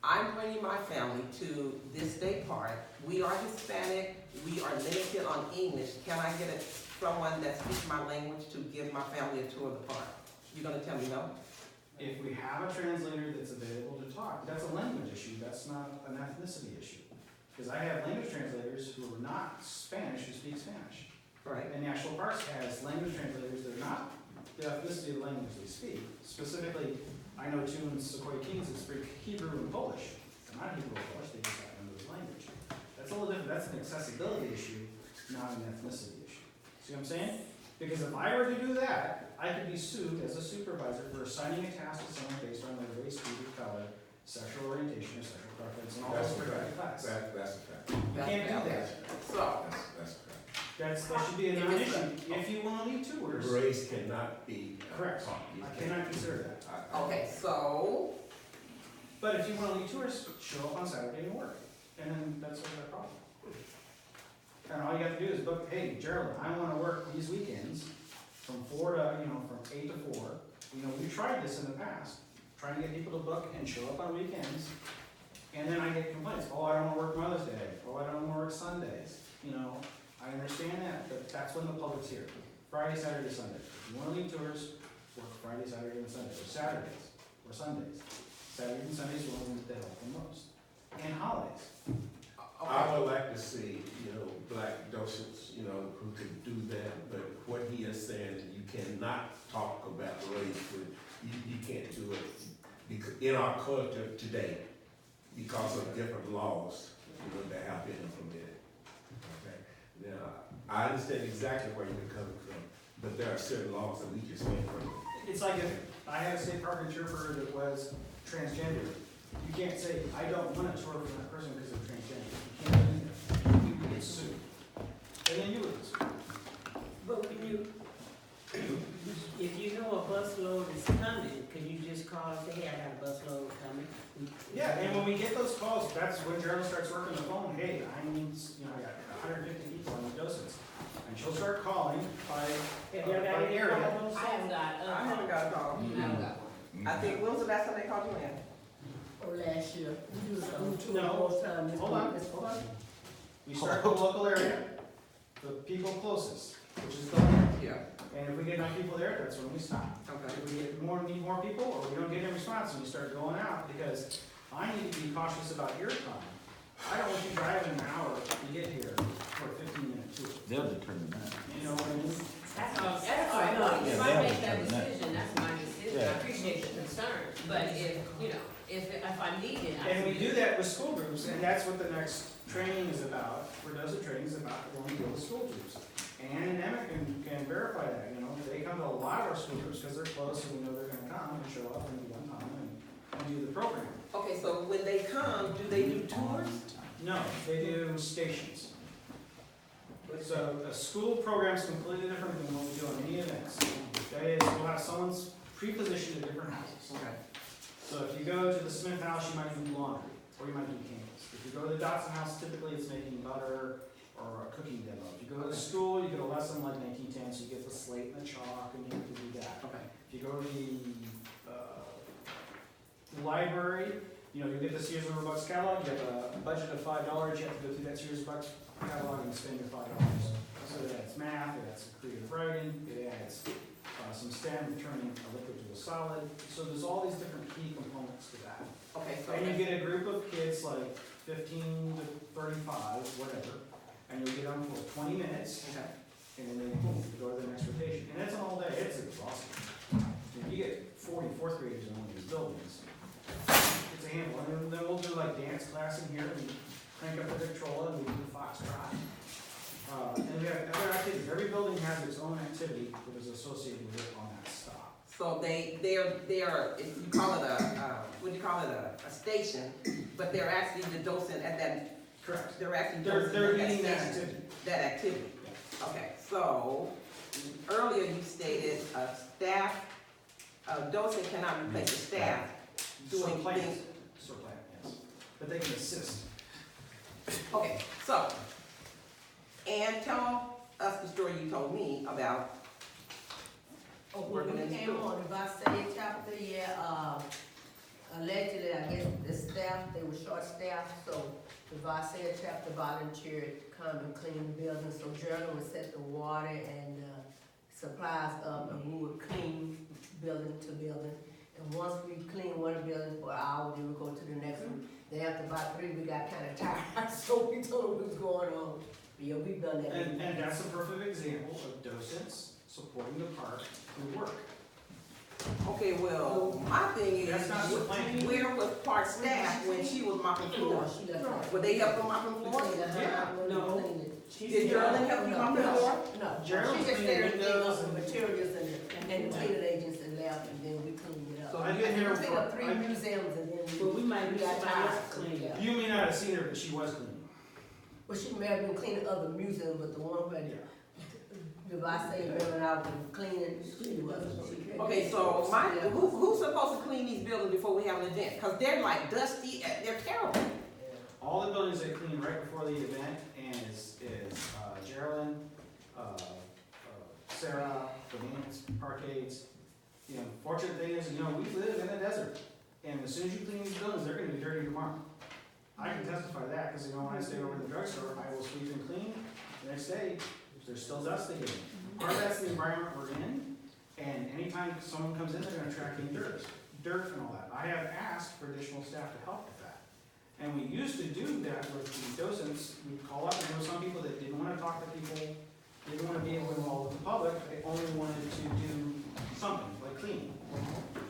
I'm bringing my family to this state park, we are Hispanic, we are limited on English, can I get someone that speaks my language to give my family a tour of the park? You're gonna tell me no? If we have a translator that's available to talk, that's a language issue, that's not an ethnicity issue. Because I have language translators who are not Spanish, who speak Spanish. Right. And National Parks has language translators that are not the ethnicity of the language they speak. Specifically, I know two in Sequoia Kings that speak Hebrew and Polish. They're not Hebrew or Polish, they just happen to know the language. That's a little different, that's an accessibility issue, not an ethnicity issue. See what I'm saying? Because if I were to do that, I could be sued as a supervisor for assigning a task to someone based on their race, creed, color, sexual orientation, or sexual preference, and all That's those a protected fact. class. That's a fact. You can't do that. So, That's a fact. That should be a non-issue. If you wanna lead tours, Race cannot be. correct, taught. You I can't. cannot consider that. okay, so, But if you wanna lead tours, show up on Saturday and work, and then that's not a problem. And all you have to do is book, hey, Geraldine, I wanna work these weekends from 4 to, from 8 to 4. We tried this in the past, trying to get people to book and show up on weekends. And then I get complaints, oh, I don't wanna work Mother's Day, oh, I don't wanna work Sundays. I understand that, but that's when the public's here. Friday, Saturday, Sunday. If you wanna lead tours, work Friday, Saturday, and Sunday, or Saturdays, or Sundays. Saturdays and Sundays are when they help the most. And holidays. I would like to see, black docents, who could do that, but what he is saying, you cannot talk about race, but you can't do it because in our culture today, because of different laws, that have been implemented. Okay? Now, I understand exactly where you're coming from, but there are certain laws that we just can't break. It's like if I had a state park interpreter that was transgender, you can't say, I don't want to tour for that person because they're transgender. You can't do that. You would get sued. And then you would get sued. But if you know a busload is coming, can you just call and say, hey, I got a busload coming? Yeah, and when we get those calls, that's when Gerald starts working the phone, hey, I need, I got 150 people on the docents. And she'll start calling by area. I have got, I haven't got a call. I haven't got one. I think, when was the last time they called you in? Or last year. No, hold on. We start with the local area, the people closest, which is the land. Yeah. And if we get enough people there, that's when we stop. Okay. If we need more people, or we don't get any response, and we start going out, because I need to be cautious about your time. I don't want you driving an hour to get here for a 15-minute tour. They'll determine that. You know what I mean? That's all right, no, if Yeah, I they'll make that determine that. decision, that's my decision, I Yeah. appreciate the concern, but if I'm needed, I. And we do that with school groups, and that's what the next training is about, or does the training is about, when we go to school groups. And Emmett can verify that, they come to a lot of our school groups because they're close and we know they're gonna come and show up and do one time and do the program. Okay, so when they come, do they do tours? No, they do stations. So a school program is completely different than what we do on any events. That is, we'll have someone's pre-positioned at different houses. Okay. So if you go to the Smith house, you might do laundry, or you might do candles. If you go to the Dotson house, typically it's making butter or a cooking demo. If you go to the school, you get a lesson like 1910, so you get the slate and the chalk, and you have to do that. Okay. If you go to the library, you get the Sears River Bucks catalog, you have a budget of $5, you have to go through that Sears Bucks catalog and spend your $5. So it adds math, it adds creative writing, it adds some STEM, turning a liquid to a solid. So there's all these different key components to that. Okay, so And you get a group of kids like 15 to 35, whatever, and you'll get them for 20 minutes, and then they boom, they go to the next rotation. And it's an all day, it's exhausting. If you get 40 fourth graders in one of these buildings, it's a handful. And then we'll do like dance class in here, and crank up the Victrola, and we do foxtrot. And we have other activities. Every building has its own activity that is associated with it on that stop. So they're, if you call it a station, but they're actually the docent at that, Correct. they're actually They're docent at eating that station. activity. That activity. Okay, so earlier you stated a docent cannot replace a staff doing Sort plan. things. Sort plan, yes. But they can assist. Okay, so, and tell us the story you told me about working in When the we came school. on the Visalia chapter, allegedly, I guess the staff, they were short-staffed, so the Visalia chapter volunteered to come and clean the building, so Gerald would set the water and supplies up, and we would clean building to building. And once we cleaned one building for an hour, then we go to the next one. Then after about 3, we got kinda tired, so we told them what was going on. But yeah, we've done that. And that's a perfect example of docents supporting the park through work. Okay, well, my thing is, That's not the plan. where was park staff when she was mopping No, floors? she left. Would they help her mopping We floors? cleaned the Yeah. house, we No. cleaned it. Did Geraldine help you mop the floor? No, Gerald she just cleaned said everything windows up, the materials and the cleaning agents and left, and then we cleaned it So up. I've been here We cleaned up for, 3 museums and then Well, we might we be got somebody else tired. clean. Yeah. you may not have seen her, but she was cleaning. Well, she may have been cleaning other museums, but the one where Yeah. the Visalia building I was cleaning, she wasn't. Okay, so who's supposed to clean these buildings before we have an event? Cause they're like dusty, they're terrible. All the buildings they clean right before the event, and is Geraldine, Sarah, the dance, parkades. Fortunate thing is, we live in a desert, and as soon as you clean these buildings, they're gonna be dirty tomorrow. I can testify to that, because when I stay over in the drugstore, I will sweep and clean, the next day, there's still dust they get in. Part of that's the environment we're in, and anytime someone comes in, they're gonna track in dirt and all that. I have asked for additional staff to help with that. And we used to do that with the docents, we'd call up, and there were some people that didn't wanna talk to people, didn't wanna be able to involve with the public, they only wanted to do something, like cleaning.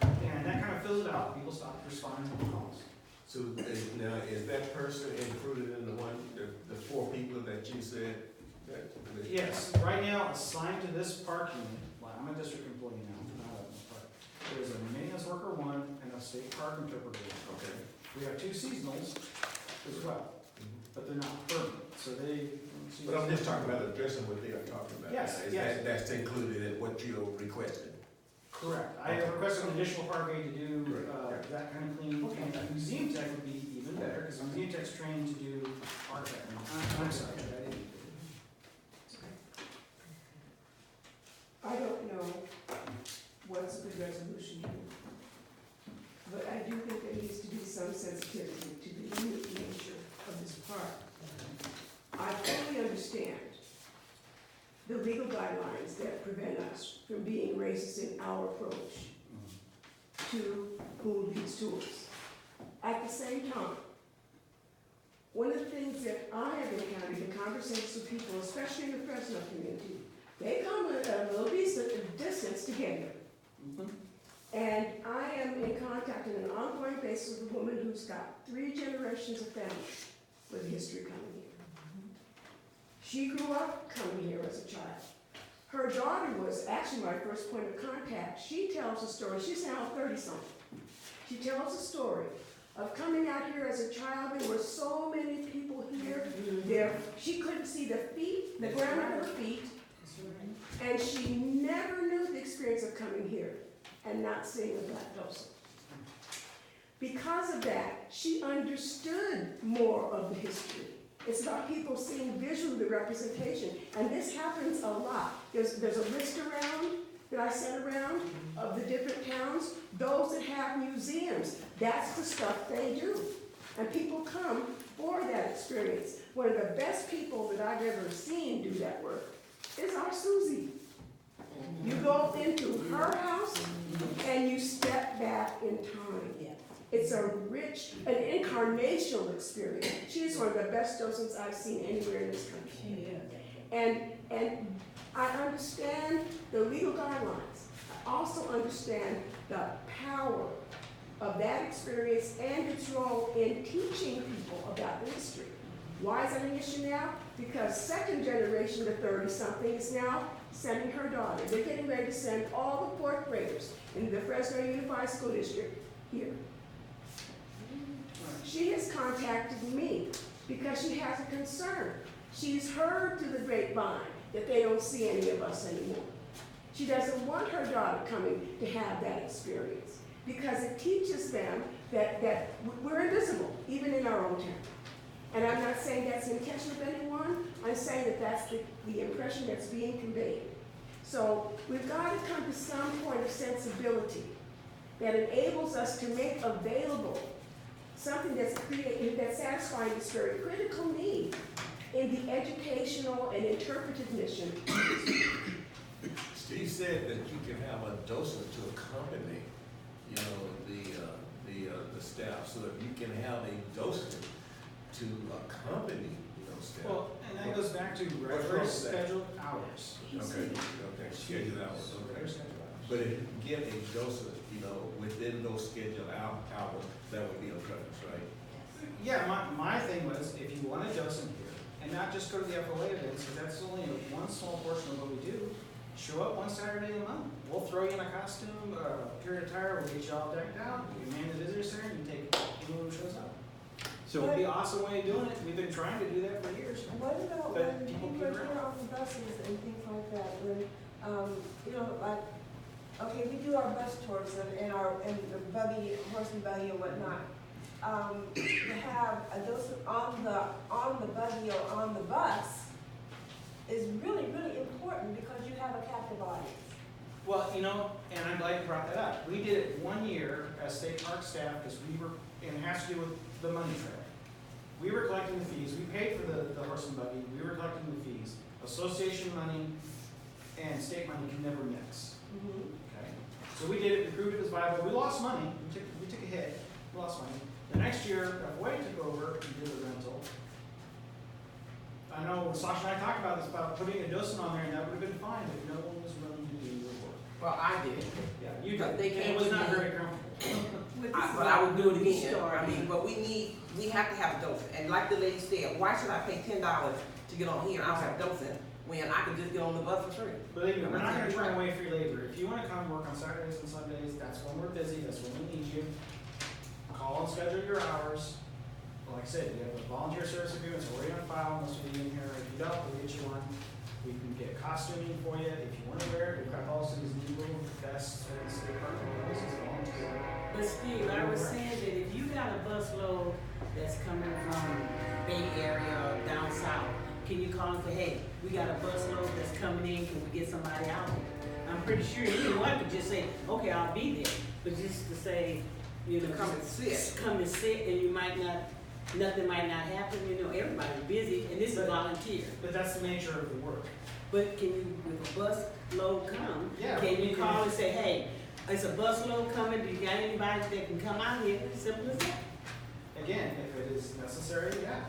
And that kind of fills it out, people stopped responding to the calls. So now, is that person included in the 4 people that you said? Yes, right now, assigned to this park unit, well, I'm a district employee now, not a park. There's a maintenance worker 1 and a state park interpreter. Okay. We have 2 seasonals as well, but they're not permanent, so they. But I'm just talking about addressing what they are talking about. Yes, Is yes. That's included in what you're requesting. Correct. I have requested an additional park aide to do Correct. that kind of cleaning. And a museum tech would be even better, because a museum tech's trained to do artifact. I'm sorry, I didn't. I don't know what's a good resolution here. But I do think there needs to be some sensitivity to the unique nature of this park. I fully understand the legal guidelines that prevent us from being racist in our approach to who leads tours. At the same time, one of the things that I have encountered in conversations with people, especially in the Fresno community, they come a little distance to get here. And I am in contact on an ongoing basis with a woman who's got 3 generations of family with a history coming here. She grew up coming here as a child. Her daughter was actually my first point of contact. She tells a story, she's now 30-something. She tells a story of coming out here as a child. There were so many people here. She couldn't see the feet, the ground of her feet. And she never knew the experience of coming here. and not seeing a black docent. Because of that, she understood more of the history. It's about people seeing visually the representation, and this happens a lot. There's a list around that I sent around of the different towns, those that have museums. That's the stuff they do, and people come for that experience. One of the best people that I've ever seen do that work is our Susie. You go into her house and you step back in time. It's a rich, an incarnational experience. She's one of the best docents I've seen anywhere in this country. And I understand the legal guidelines. I also understand the power of that experience and its role in teaching people about the history. Why is that an issue now? Because second generation to 30-something is now sending her daughter. They're getting ready to send all the 4th graders in the Fresno Unified School District here. She has contacted me because she has a concern. She's heard through the grapevine that they don't see any of us anymore. She doesn't want her daughter coming to have that experience because it teaches them that we're invisible, even in our own town. And I'm not saying that's the intention of anyone. I'm saying that that's the impression that's being conveyed. So we've got to come to some point of sensibility that enables us to make available something that's satisfying this very critical need in the educational and interpretive mission. Steve said that you can have a docent to accompany, you know, the staff, so that you can have a docent to accompany, you know, staff. Well, and that goes back to regular scheduled hours. Okay, scheduled hours, okay. Regular scheduled hours. But if you get a docent, you know, within those scheduled hours, that would be a preference, right? Yeah, my thing was, if you want a docent here, and not just go to the FOA events, because that's only one small portion of what we do, show up one Saturday a month. We'll throw you in a costume, period attire, we'll get you all decked out, you man the visitor center, and you take anyone who shows up. So it'd be an awesome way of doing it. We've been trying to do that for years. What about But when people people are keep here around. on the buses and things like that, when, you know, like, okay, we do our bus tours and the buggy, horse and buggy and whatnot. To have a docent on the buggy or on the bus is really, really important because you have a captive audience. Well, you know, and I'm glad you brought that up. We did it one year as state park staff because we were, and it has to do with the money trail. We were collecting the fees. We paid for the horse and buggy. We were collecting the fees. Association money and state money can never mix. Okay. So we did it. We proved it was viable. We lost money. We took a hit. We lost money. The next year, FOA took over and did the rental. I know Sasha and I talked about this, about putting a docent on there, and that would have been fine if no one was willing to do the work. Well, I did. Yeah, you But did. they And came it was to not me. very comfortable. But I would do it again. I mean, but we have to have a docent. And like the lady said, why should I pay $10 to get on here? I'll have a docent when I could just get on the bus for free. Believe me, we're not gonna turn away free labor. If you wanna come work on Saturdays and Sundays, that's when we're busy, that's when we need you. Call and schedule your hours. Like I said, you have a volunteer service agreement, so we're on file unless we need in here. If you don't, we'll get you one. We can get costuming for you. If you wanna wear it, we've got policies, legal, vests, and state park policies, volunteer. But Steve, I was saying that if you got a busload that's coming from Bay Area or down south, can you call and say, hey, we got a busload that's coming in, can we get somebody out there? I'm pretty sure anyone could just say, okay, I'll be there. But just to say, you know, Come and sit. come and sit, and you might not, nothing might not happen, you know, everybody's busy, and this is volunteer. But that's the nature of the work. But can you, with a bus load come, Yeah, can we you can- call and say, hey, it's a bus load coming, do you got anybody that can come out here? Simple as that. Again, if it is necessary, yeah.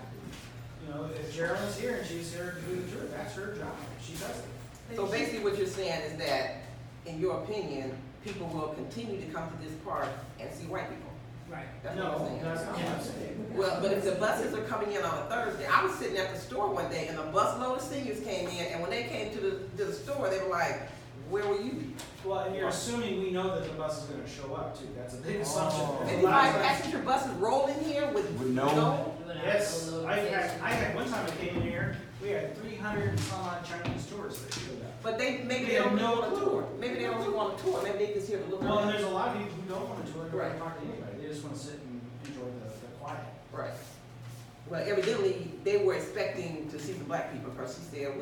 You know, if Geraldine's here and she's here to do the tour, that's her job. She does it. So basically what you're saying is that, in your opinion, people will continue to come to this park and see white people. Right. That's what I'm No, saying. that's not what I'm saying. Well, but if the buses are coming in on a Thursday, I was sitting at the store one day and a busload of seniors came in, and when they came to the store, they were like, where will you be? Well, and you're assuming we know that the bus is gonna show up too. That's a big assumption. Oh. There's a And lot five of- passenger buses roll in here with With no- no? Yes, I had one time I came in here We had 300 and some odd Chinese tourists that showed up. But maybe We they have don't no really want a clue. tour. Maybe they don't really want a tour. Maybe they just here to look Well, and around. there's a lot of people who don't want to tour, they don't want Right. to talk to anybody, they just want to sit and enjoy the quiet. Right. Well, evidently, they were expecting to see the black people, because she said,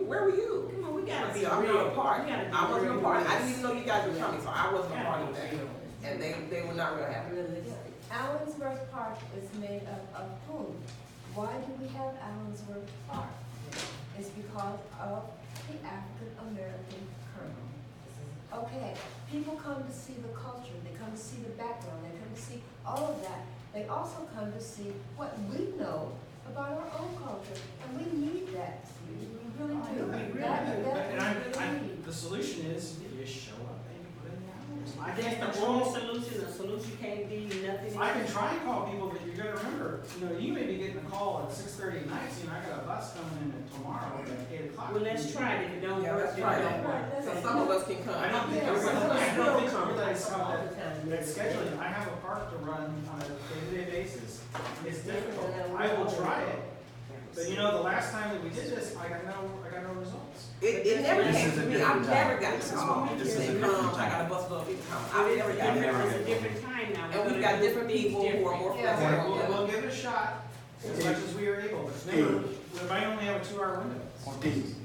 where were you? Come on, we gotta be So I'm real. not a part. We gotta be I wasn't a real. part. I didn't even know you guys were coming, so I wasn't a part of that. Gotta be real. And they were not real happy. Allensworth Park is made up of whom? Why do we have Allensworth Park? It's because of the African American kernel. Okay, people come to see the culture, they come to see the background, they come to see all of that. They also come to see what we know about our own culture, and we need that. We really do. That we really need. The solution is, you show up and you put in the hours. I That's can't the only control. solution. The solution can't be nothing. I can try and call people, but you gotta remember, you may be getting a call at 6:30 at night, saying, I got a bus coming in tomorrow at 8 o'clock. Well, let's try it. If it don't Yeah, work, let's then try it it. don't work. So some of us can come. I don't think Yeah, everybody, some of us I don't will think come. everybody's come that scheduling. I have a park to run on a day-to-day basis. It's difficult. I will try it. But the last time that we did this, I got no results. It never This came is a to me. different I've never time. gotten This a is call. what- this is a They different come, I time. got a bus full of people come. It's I've never gotten never it. It's a different time now. And we've got different people who are more Yeah. flexible. We'll give it a shot as much as we are able. Remember, we might only have a 2-hour window. Steve,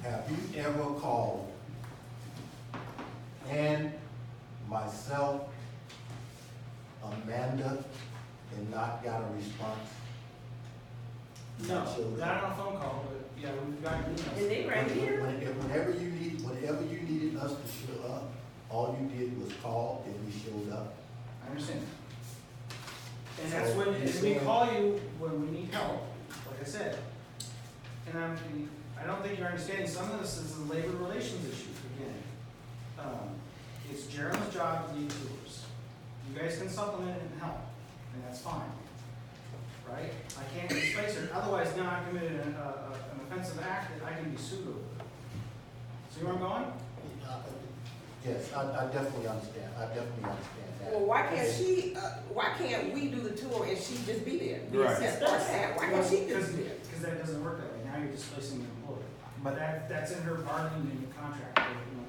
have you ever called and myself, Amanda, and not got a response? No, not on a phone call, but yeah, we've got And emails. they right here. Whenever you needed us to show up, all you did was call and we showed up. I understand. And that's So, when, you're and we saying- call you when we need help, like I said. And I don't think you're understanding, some of this is a labor relations issue, again. It's Jerem's job to lead tours. You guys can supplement it and help, and that's fine. Right? I can't displace her, otherwise now I've committed an offensive act that I can be sued over. See where I'm going? Yes, I definitely understand, that. Well, why can't we do the tour and she just be there? Right. That's part of that. Why can't she just be there? Because that doesn't work that way, now you're displacing the employee. But that's in her bargaining in the contract.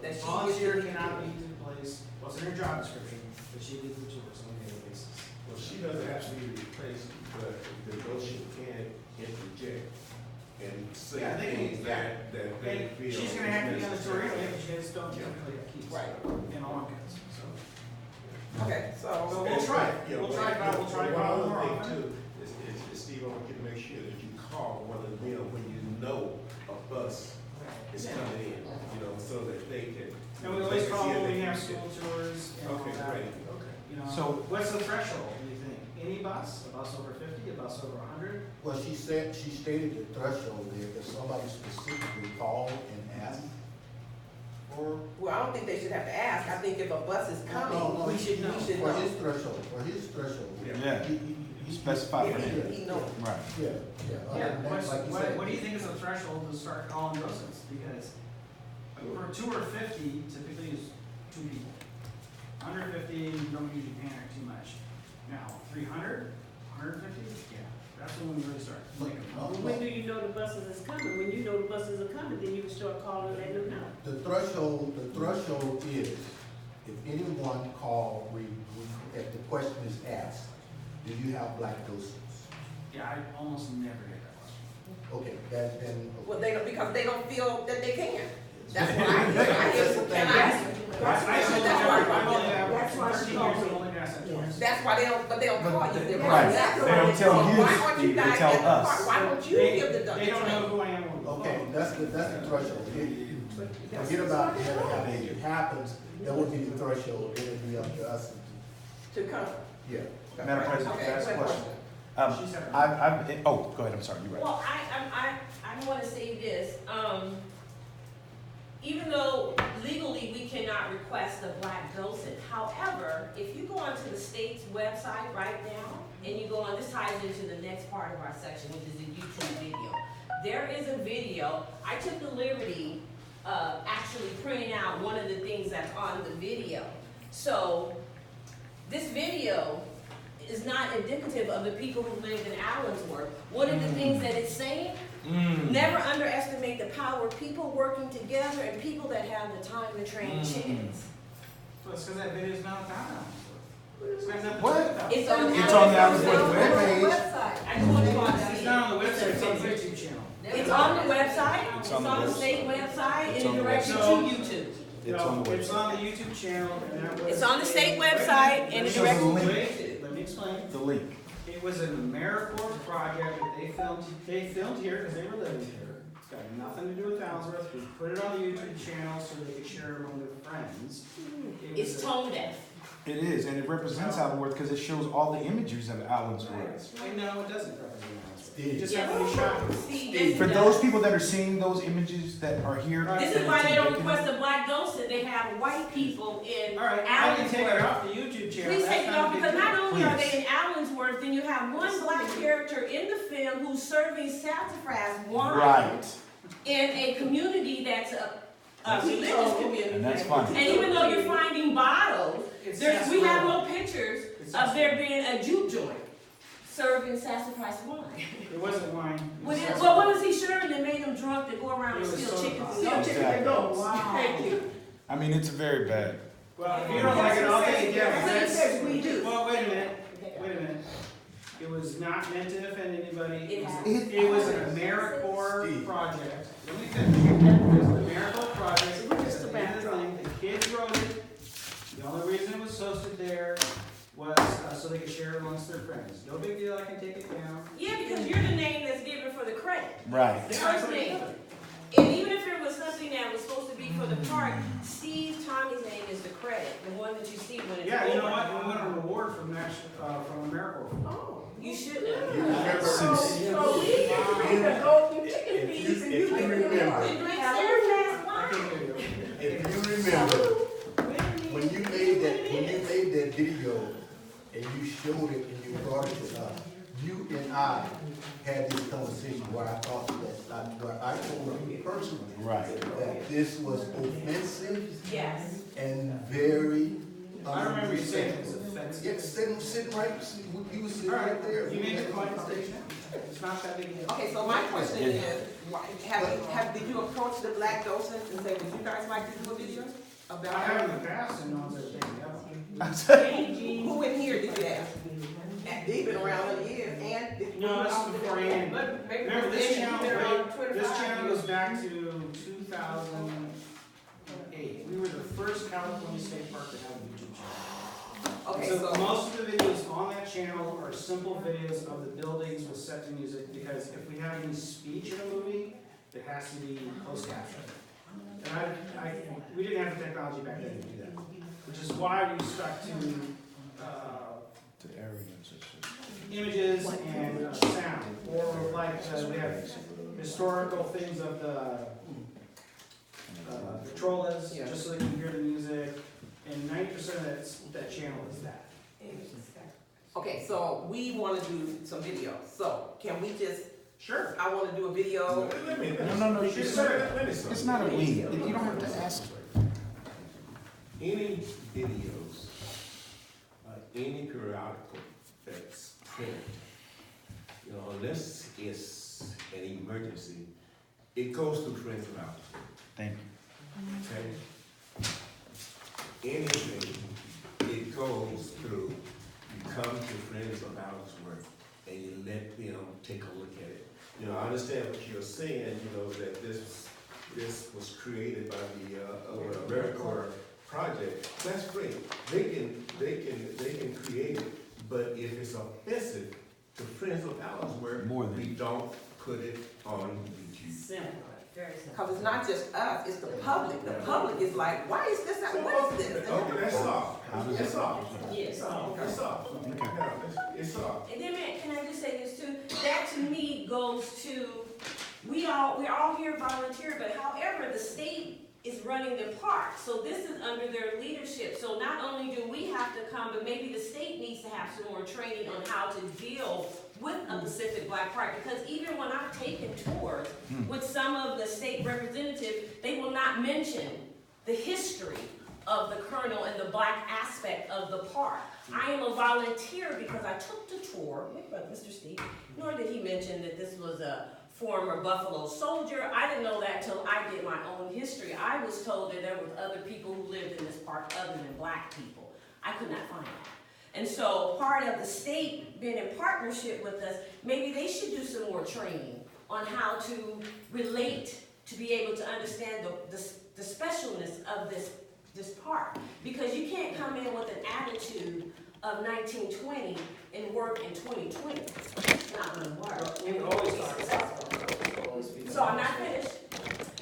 That she Volunteer gets to cannot lead. lead to the place, what's in her job description, that she leads the tours on a daily basis. Well, she doesn't have to be replaced, but the motion can interject and say Yeah, they can- things that they And feel. she's gonna have to be on the tour necessary. anyway, but she just don't typically have keys. Right. In all cases, so. Okay, So so, we'll try it, Yeah, we'll but- try it out, we'll try it but out one more other thing often. too, is Steve, I want you to make sure that you call one of them when you know a bus is coming in, so that they can. And we always call see if when they we have can school get- tours and all Okay, that. great, okay. So- What's the threshold, do you think? Any bus, a bus over 50, a bus over 100? Well, she stated the threshold there, if somebody specifically called and asked for. well, I don't think they should have to ask. I think if a bus is No, coming, we should know. For his threshold. Yeah. He Specified for Yeah, him. he knows. Right. Yeah. Yeah, Other than that, like you said. what do you think is the threshold to start calling docents? Because for 2 or 50, typically is 2 people. Under 50, you don't usually panic too much. Now, 300, 150, yeah, that's when we really start. When do you know the buses is coming? When you know the buses are coming, then you can start calling and letting them know. The threshold is, if anyone call, if the question is asked, do you have black docents? Yeah, I almost never get that question. Okay, that's been. Well, because they don't feel that they can. That's why I hear, can I? I've only That's why had she 13 called years, me. I've only been asked that twice. That's why they don't call you. They're Right. exactly They don't tell you, Why aren't you they guys tell at the us. park? Why don't you They give the they don't know who I am. when we Okay, call. that's the threshold. Forget about the other half. If it happens, that would be the threshold, then it'd be up to us. To come. Yeah. Madam President, Okay, can I ask a quick question? She said- Oh, go ahead, I'm sorry, you're right. Well, I want to say this, even though legally we cannot request a black docent, however, if you go onto the state's website right now, and you go on, this ties into the next part of our section, which is the YouTube video. There is a video, I took the liberty of actually printing out one of the things that's on the video. So, this video is not indicative of the people who live in Allensworth. One of the things that it's saying, never underestimate the power of people working together and people that have the time to train chickens. Well, it's because that video's not found. It's got nothing to do What? with that. It's on It's on the Allensworth Allensworth webpage. I just want you all to see It's it. not on the website, it's on the YouTube channel. It's on the website, It's it's on the on the website. state website, It's and on it the directs you to website. YouTube. It's on the It's website. on the YouTube channel, and that was. It's on the state Wait a minute, website, let and me it directs you. Wait, let me explain. The link. It was an AmeriCorps project that they filmed here because they were living here. It's got nothing to do with Allensworth. We put it on the YouTube channel so they could share it among their friends. It was It's a- tone deaf. It is, and it represents Allensworth because it shows all the images of Allensworth. I know it doesn't represent Allensworth. Steve. It just Yes. happened to be shocking. See, yes, For it those does. people that are seeing those images that are here. This is why they don't request a black docent, they have white people in All right, I can take it Allensworth. off the YouTube channel. Please That's take it not a off, big because deal. not only are Please. they in Allensworth, then you have one black character in the film who's serving sassafras wine Right, in a community that's a religious community. and that's funny. And even though you're finding bottles, It's we have sarsaparilla. no pictures It's of there sarsaparilla. being a juke joint serving sassafras wine. It wasn't wine. It was Well, what was he serving that made him drunk to go around and It was steal soda chickens? pop. Steal chickens and go, wow. Thank you. I mean, it's very bad. Well, if you don't like it, I'll take it down. That's what it says we do. Well, wait a minute, wait a minute. It was not meant to offend anybody. It has. It was an AmeriCorps project. Let me finish. It was an AmeriCorps project. At the end of the thing, the kids wrote it. The only reason it was posted there was so they could share it amongst their friends. No big deal, I can take it down. Yeah, because you're the name that's given for the credit. Right. The first name. And even if it was something that was supposed to be for the park, Steve Tommy's name is the credit, the one that you see when it's Yeah, you know over. what? We won a reward from AmeriCorps. Oh, you should have. You remember, So we can the golden chicken feeds and you if you can remember, And drink sassafras I wine. can hear you. if you remember, when you made that video and you showed it and you brought it to us, you and I had this conversation where I thought where I told you personally Right. that this was offensive Yes. and very I remember you saying it's unrespectful. offensive. Yeah, sitting right, you was sitting All right there. right, you made your point, I'll take it down. It's not that big a deal. Okay, so my question is, did you approach the black docents and say, would you guys like to do a video I about have it? in the past, and no one's ever taken it up. Who in here did you ask? And they've been around a year, and did you? No, this is before Andy. But maybe Remember, this Andy, channel, you've been around this 25 channel years. goes back to 2008. We were the first California state park to have a YouTube channel. Okay, So so, most of the videos on that channel are simple videos of the buildings with set to music, because if we have any speech in a movie, it has to be closed captioned. And we didn't have the technology back then to do that, which is why we stuck to, The areas, it's just. images and sound, or like, we have historical things of the Trollas, Yeah. just so they can hear the music, and 90% of that channel is that. okay, so we wanna do some video, so can we just, Sure. I wanna do a video. No, Let me start. it's not a we. You don't have to ask. Any videos, any periodical that's printed, unless it's an emergency, it goes through Friends of Allensworth, Thank you. okay? Anything, it goes through, you come to Friends of Allensworth and you let them take a look at it. I understand what you're saying, that this was created by the AmeriCorps project. That's great. They can create it, but if it's offensive to Friends of Allensworth, More than- we don't put it on YouTube. Simple, very simple. Cause it's not just us, it's the public. The public is like, why is this, what is this? Okay, that's all. It's all. Yes. It's all. It's all. And then, man, can I just say this too? That to me goes to, we're all here volunteer, but however, the state is running the park. So this is under their leadership. So not only do we have to come, but maybe the state needs to have some more training on how to deal with a Pacific Black Park. Because even when I've taken tours with some of the state representatives, they will not mention the history of the kernel and the black aspect of the park. I am a volunteer because I took the tour with Mr. Steve, nor did he mention that this was a former Buffalo soldier. I didn't know that till I did my own history. I was told that there were other people who lived in this park other than black people. I could not find that. And so part of the state being in partnership with us, maybe they should do some more training on how to relate, to be able to understand the specialness of this park. Because you can't come in with an attitude of 1920 and work in 2020. It's not gonna work. We And always be talk successful. So I'm not finished.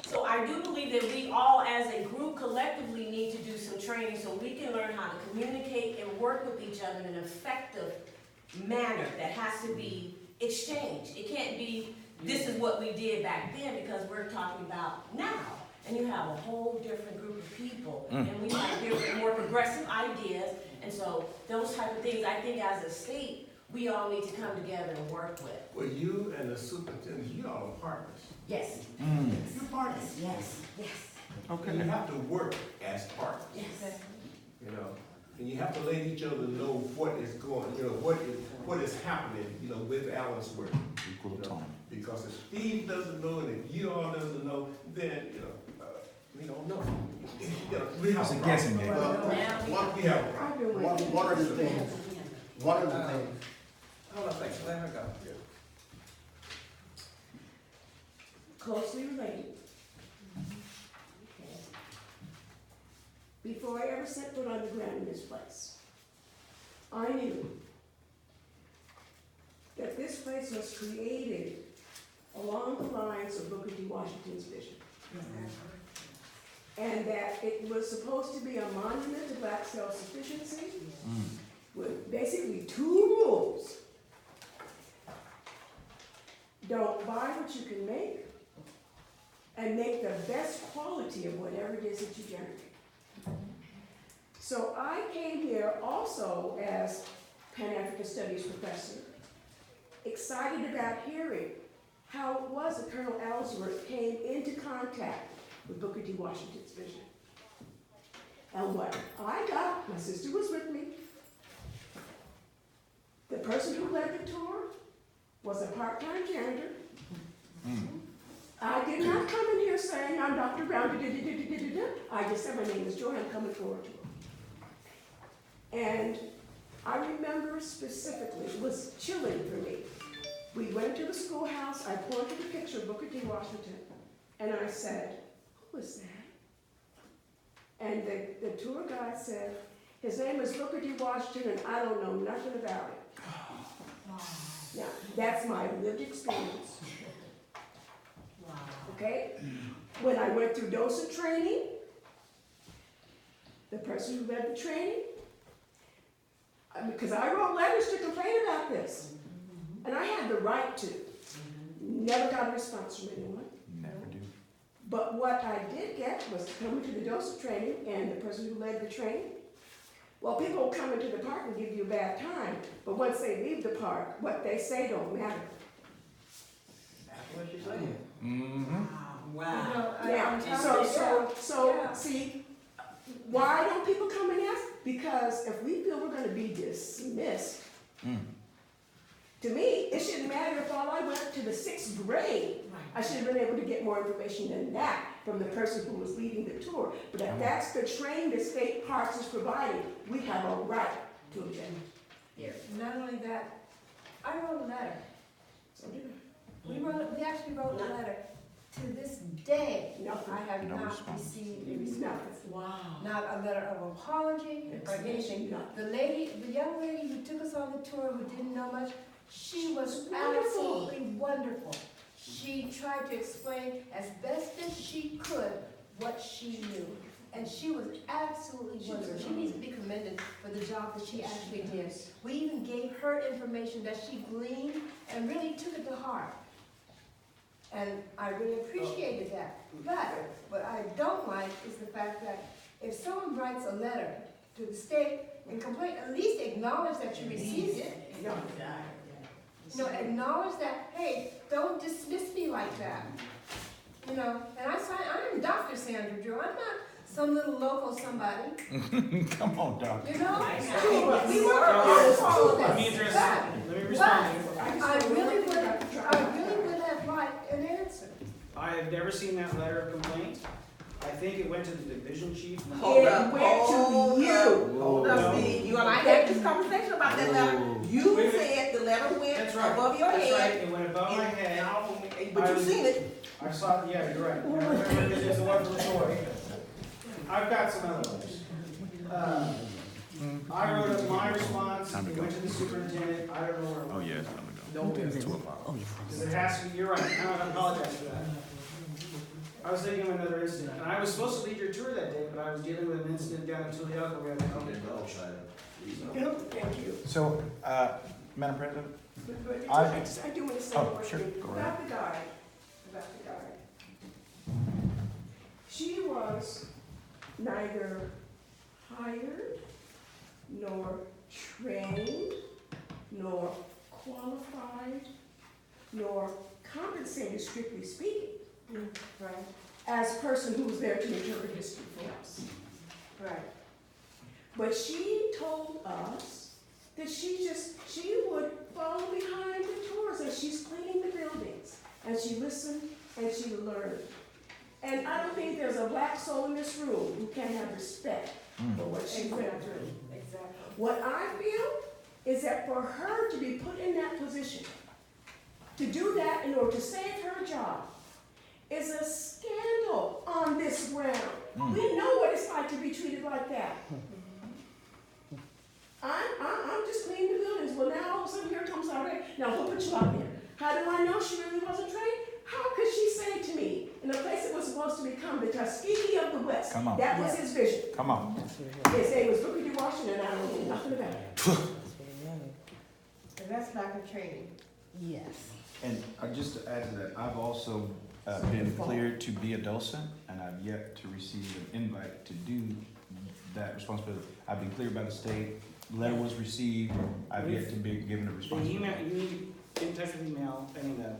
So I do believe that we all as a group collectively need to do some training so we can learn how to communicate and work with each other in an effective manner that has to be exchanged. It can't be, this is what we did back then, because we're talking about now. And you have a whole different group of people, and we have different, more progressive ideas. And so those type of things, I think as a state, we all need to come together and work with. Well, you and the superintendent, you all are partners. Yes. You're partners. Yes. Yes. And you have to work as partners. Yes. You know, and you have to let each other know what is going, you know, what is happening, you know, with Allensworth. Equal You know, autonomy. because if Steve doesn't know, and if you all doesn't know, then, you know, we don't know. You know, we have It's a problem. guessing game. We have a problem. One of the things, Hold on a second, let her go. Closely related. Before I ever set foot on the ground in this place, I knew that this place was created along the lines of Booker T. Washington's vision. And that it was supposed to be a monument to black self-sufficiency with basically 2 rules. Don't buy what you can make, and make the best quality of whatever it is that you generate. So I came here also as Pan-African Studies professor, excited about hearing how it was that Colonel Ellsworth came into contact with Booker T. Washington's vision. And what I got, my sister was with me, the person who led the tour was a part-time janitor. I did not come in here saying I'm Dr. Brown, I just said my name is Joy, I'm coming forward to her. And I remember specifically, it was chilling for me. We went to the schoolhouse, I pointed a picture of Booker T. Washington, and I said, who is that? And the tour guide said, his name is Booker T. Washington, and I don't know nothing about it. Now, that's my lived experience. Okay? When I went through docent training, the person who led the training, because I wrote letters to complain about this, and I had the right to. Never got a response from anyone. Never do. But what I did get was to come into the docent training, and the person who led the training, well, people come into the park and give you a bad time, but once they leave the park, what they say don't matter. That's what she's saying. Wow. Now, see, why don't people come and ask? Because if we feel we're gonna be dismissed, to me, it shouldn't matter if all I went to the 6th grade. I should have been able to get more information than that from the person who was leading the tour. But if that's the training that state parks is providing, we have a right to object. Not only that, I wrote a letter. So did I. We actually wrote a letter. To this day, Nothing. I have No not response. received a response. Wow. Not a letter of apology or anything. The young lady who took us on the tour, who didn't know much, she was absolutely wonderful. She tried to explain as best as she could what she knew. And she was absolutely wonderful. She needs to be commended for the job that she actually did. We even gave her information that she gleaned and really took it to heart. And I really appreciated that. But what I don't like is the fact that if someone writes a letter to the state and complain, at least acknowledge that you received it. Acknowledge that, hey, don't dismiss me like that. And I'm Dr. Sandra Drew. I'm not some little local somebody, Come on, Doc. you know? We We work hard for all of Let me this. address, But let me respond to you. I really would have liked an answer. I have never seen that letter of complaint. I think it went to the division chief. Hold up, went to hold you. up, hold up, Steve, you and I had this conversation about that letter. You Wait a minute. said the letter went That's right. above your That's right, head. it went above my head. But you seen it. I saw, yeah, you're right. I remember this is the one from Troy. I've got some other ones. I wrote up my response, it went to the superintendent, I don't know where it went. Oh, yeah, it's time to go. Because it has to be, you're right, I apologize for that. I was thinking of another incident, and I was supposed to lead your tour that day, but I was dealing with an incident down in Toledo where we had a Thank you. So, Madam President? But I- I do want to say Oh, one sure, thing go ahead. about the guide, She was neither hired, nor trained, nor qualified, nor compensated, strictly speaking, Right, as a person who was there to interpret history for us. right. But she told us that she would follow behind the tours as she's cleaning the buildings. And she listened and she learned. And I don't think there's a black soul in this room who can't have respect for what she went through. Exactly. What I feel is that for her to be put in that position, to do that in order to save her job, is a scandal on this ground. We know what it's like to be treated like that. I'm just cleaning the buildings. Well, now all of a sudden here comes our rate. Now who put you out there? How do I know she really wasn't trained? How could she say to me, in a place that was supposed to become the Tuskegee of the West? Come on. That was his vision. Come on. His name was Booker T. Washington, and I don't know nothing about it. And that's lack of training. Yes. And just to add to that, I've also been cleared to be a docent, and I've yet to receive an invite to do that responsibility. I've been cleared by the state, letter was received, I've yet to be given a The responsibility. email, you need to get in touch with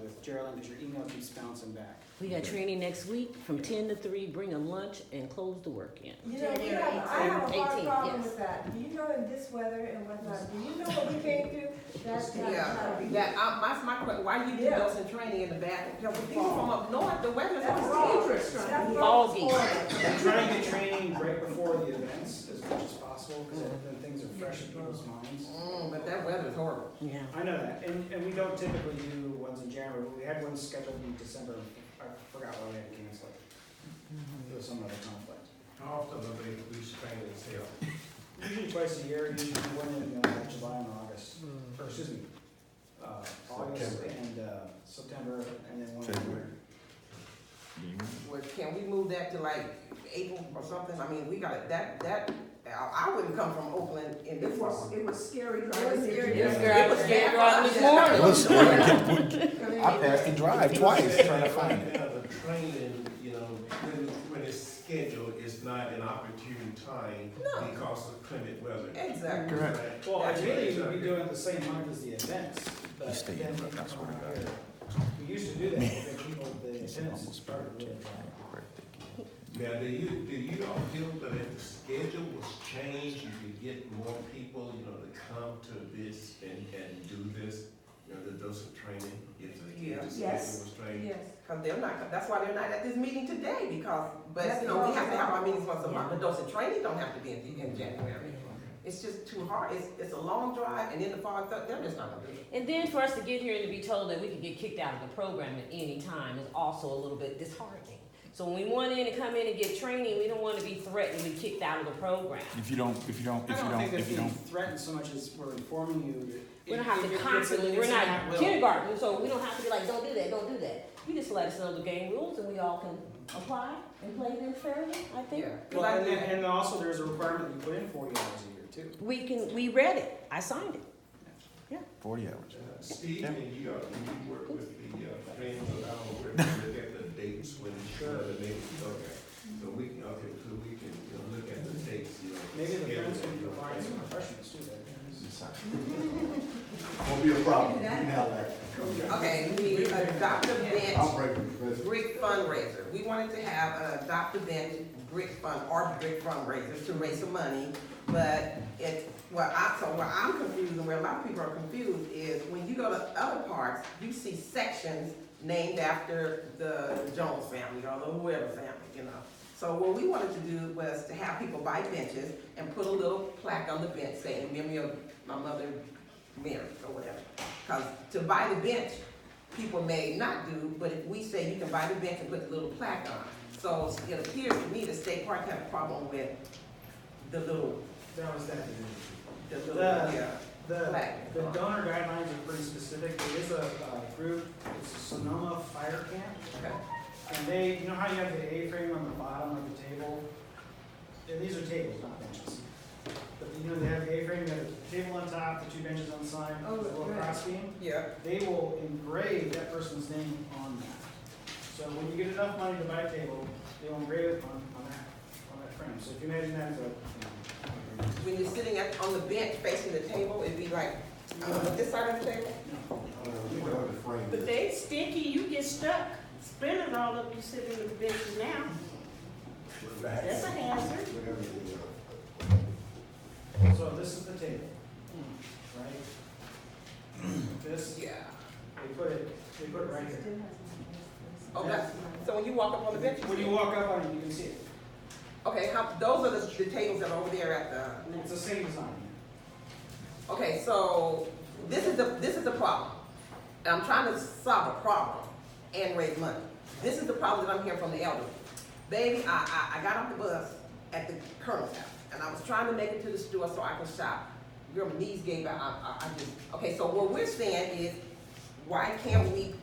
with Geraldine, because your email keeps bouncing back. We got training next week from 10 to 3, bring a lunch and close the work in. You know, I have a hard problem with that. Do you know in this weather and whatnot, do you know what we came through? That's Yeah, be. that's my question, why you do Yeah. those in training in the back? Because people from up north, the weather's That's always dangerous. That's Foggy. horrible. I'm trying to get training right before the events as much as possible, because then things are fresh in people's minds. But that weather's horrible. Yeah. I know that, and we don't typically do ones in January, but we had one scheduled in December, I forgot why we had to cancel it. There was some other conflict. How often are they police training held? Usually twice a year, usually one in July and August, or excuse me, August September. and September, and then one. in February. Well, can we move that to like April or something? I mean, we got I wouldn't come from Oakland in this fall. It was scary It was driving scary. there. It was scary driving this morning. I passed the drive twice trying to find it. The training, when it's scheduled, it's not an opportune time No. because of climate weather. Exactly. Correct. Right? Well, That's ideally, what we'd be it's doing it the same month as the events, but You stay then in, people that's what come I out got. here. We used to do that, but people, the It's attendance almost started really perfect. high. Now, do you all feel that if the schedule was changed, you could get more people, to come to this and do this, the docent training, if the Yes. schedule was changed? Yes. Because they're not, that's why they're not at this meeting today, because, but, That's we have to have our meetings once a month. Yeah. The docent training don't have to be in January. It's just too hard, it's a long drive, and in the fog, they're just not gonna do it. And then for us to get here and to be told that we could get kicked out of the program at any time is also a little bit disheartening. So when we want in to come in and get training, we don't want to be threatened to be kicked out of the program. I don't think they're being threatened so much as we're informing you that. We don't have to constantly, we're not kindergarten, so we don't have to be like, don't do that, don't do that. You just let us know the game rules and we all can apply and play them fairly, I think. Yeah. Well, and also there's a requirement that you put in 40 hours a year too. We read it, I signed it. 40 hours. Steve, and you work with the training, look at the dates when the dates, okay. So we can look at the dates, Maybe the schedule, friends can provide some refreshments too. Won't be a problem, you can have that. Okay, we adopt the bench, I'll break the president. break, fundraiser. We wanted to have an adopt a bench brick fund, or brick fundraisers to raise some money. But where I'm confused and where a lot of people are confused is when you go to other parks, you see sections named after the Jones family or the whoever family, you know. So what we wanted to do was to have people buy benches and put a little plaque on the bench saying, in memory of my mother, Mary, or whatever. Because to buy the bench, people may not do, but if we say you can buy the bench and put the little plaque on. So it appears to me the state park had a problem with the little, That was that. the little, The- yeah. The donor guidelines are pretty specific. There is a group, it's a Sonoma Fire Camp. Okay. And they, you know how you have the A-frame on the bottom of the table? And these are tables, not benches. But you know, they have the A-frame, you have the table on top, the two benches on the side, the little right. cross beam. Yeah. They will engrave that person's name on that. So when you get enough money to buy a table, they will engrave it on that frame. So if you imagine that as a, When you're sitting on the bench facing the table, it'd be like, this side of the table? You know, the frame But is- they sticky, you get stuck spinning all up, you sitting in the benches now. That's a hazard. whatever it is. so this is the table, right? This, Yeah. they put it right here. Oh, that's, so when you walk up on the bench? When you walk up on it, you can see it. Okay, those are the tables that are over there at the, It's the same design. okay, so this is the problem. And I'm trying to solve a problem and raise money. This is the problem that I'm hearing from the elderly. Baby, I got off the bus at the Colonel's house, and I was trying to make it to the store so I can shop. Girl, my knees gave out, I just, okay, so what we're saying is, why can't we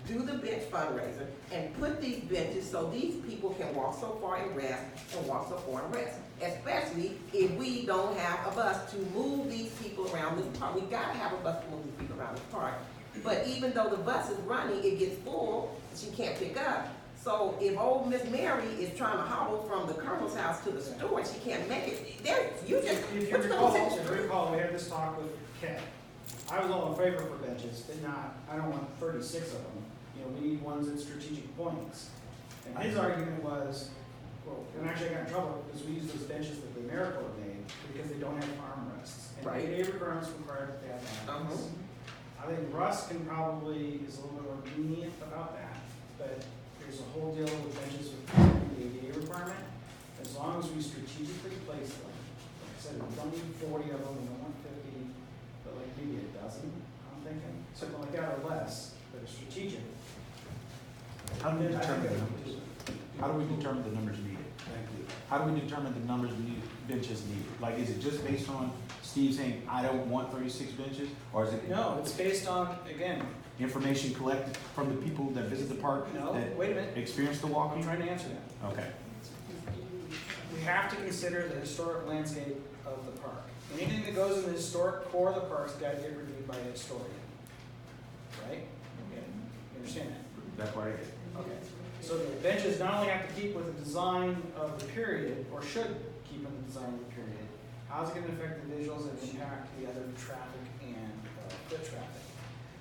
do the bench fundraiser and put these benches so these people can walk so far and rest and walk so far and rest? Especially if we don't have a bus to move these people around this park. We gotta have a bus to move these people around this park. But even though the bus is running, it gets full, she can't pick up. So if old Miss Mary is trying to hobble from the Colonel's house to the store and she can't make it, there, you just, If you what's recall, we had this talk with Ken. I was all in favor for benches, but not, I don't want 36 of them. You know, we need ones at strategic points. And his argument was, well, and actually I got in trouble because we used those benches that the AmeriCorps made because they don't have armrests. And Right. ADA requirements require that they have armrests. I think Russ can probably, is a little bit more lenient about that, but there's a whole deal with benches with the ADA requirement. As long as we strategically place them, like I said, we don't need 40 of them, we don't want 50, but like maybe a dozen, I'm thinking, something like that or less, that are strategic. How do we Then I determine think the that numbers? would How do we determine the numbers needed? Thank you. How do we determine the numbers benches needed? Like, is it just based on Steve saying, I don't want 36 benches? Or is it No, it's based on, again, information collected from the people that visit the park? no, That wait a minute, experience the I'm walking? trying to answer that. Okay. We have to consider the historic landscape of the park. Anything that goes in the historic core of the park's got to get reviewed by a historian. Right? Okay. You understand that? That's why I get. Okay. So the benches not only have to keep with the design of the period, or should keep with the design of the period, how's it going to affect the visuals and impact the other traffic and foot traffic?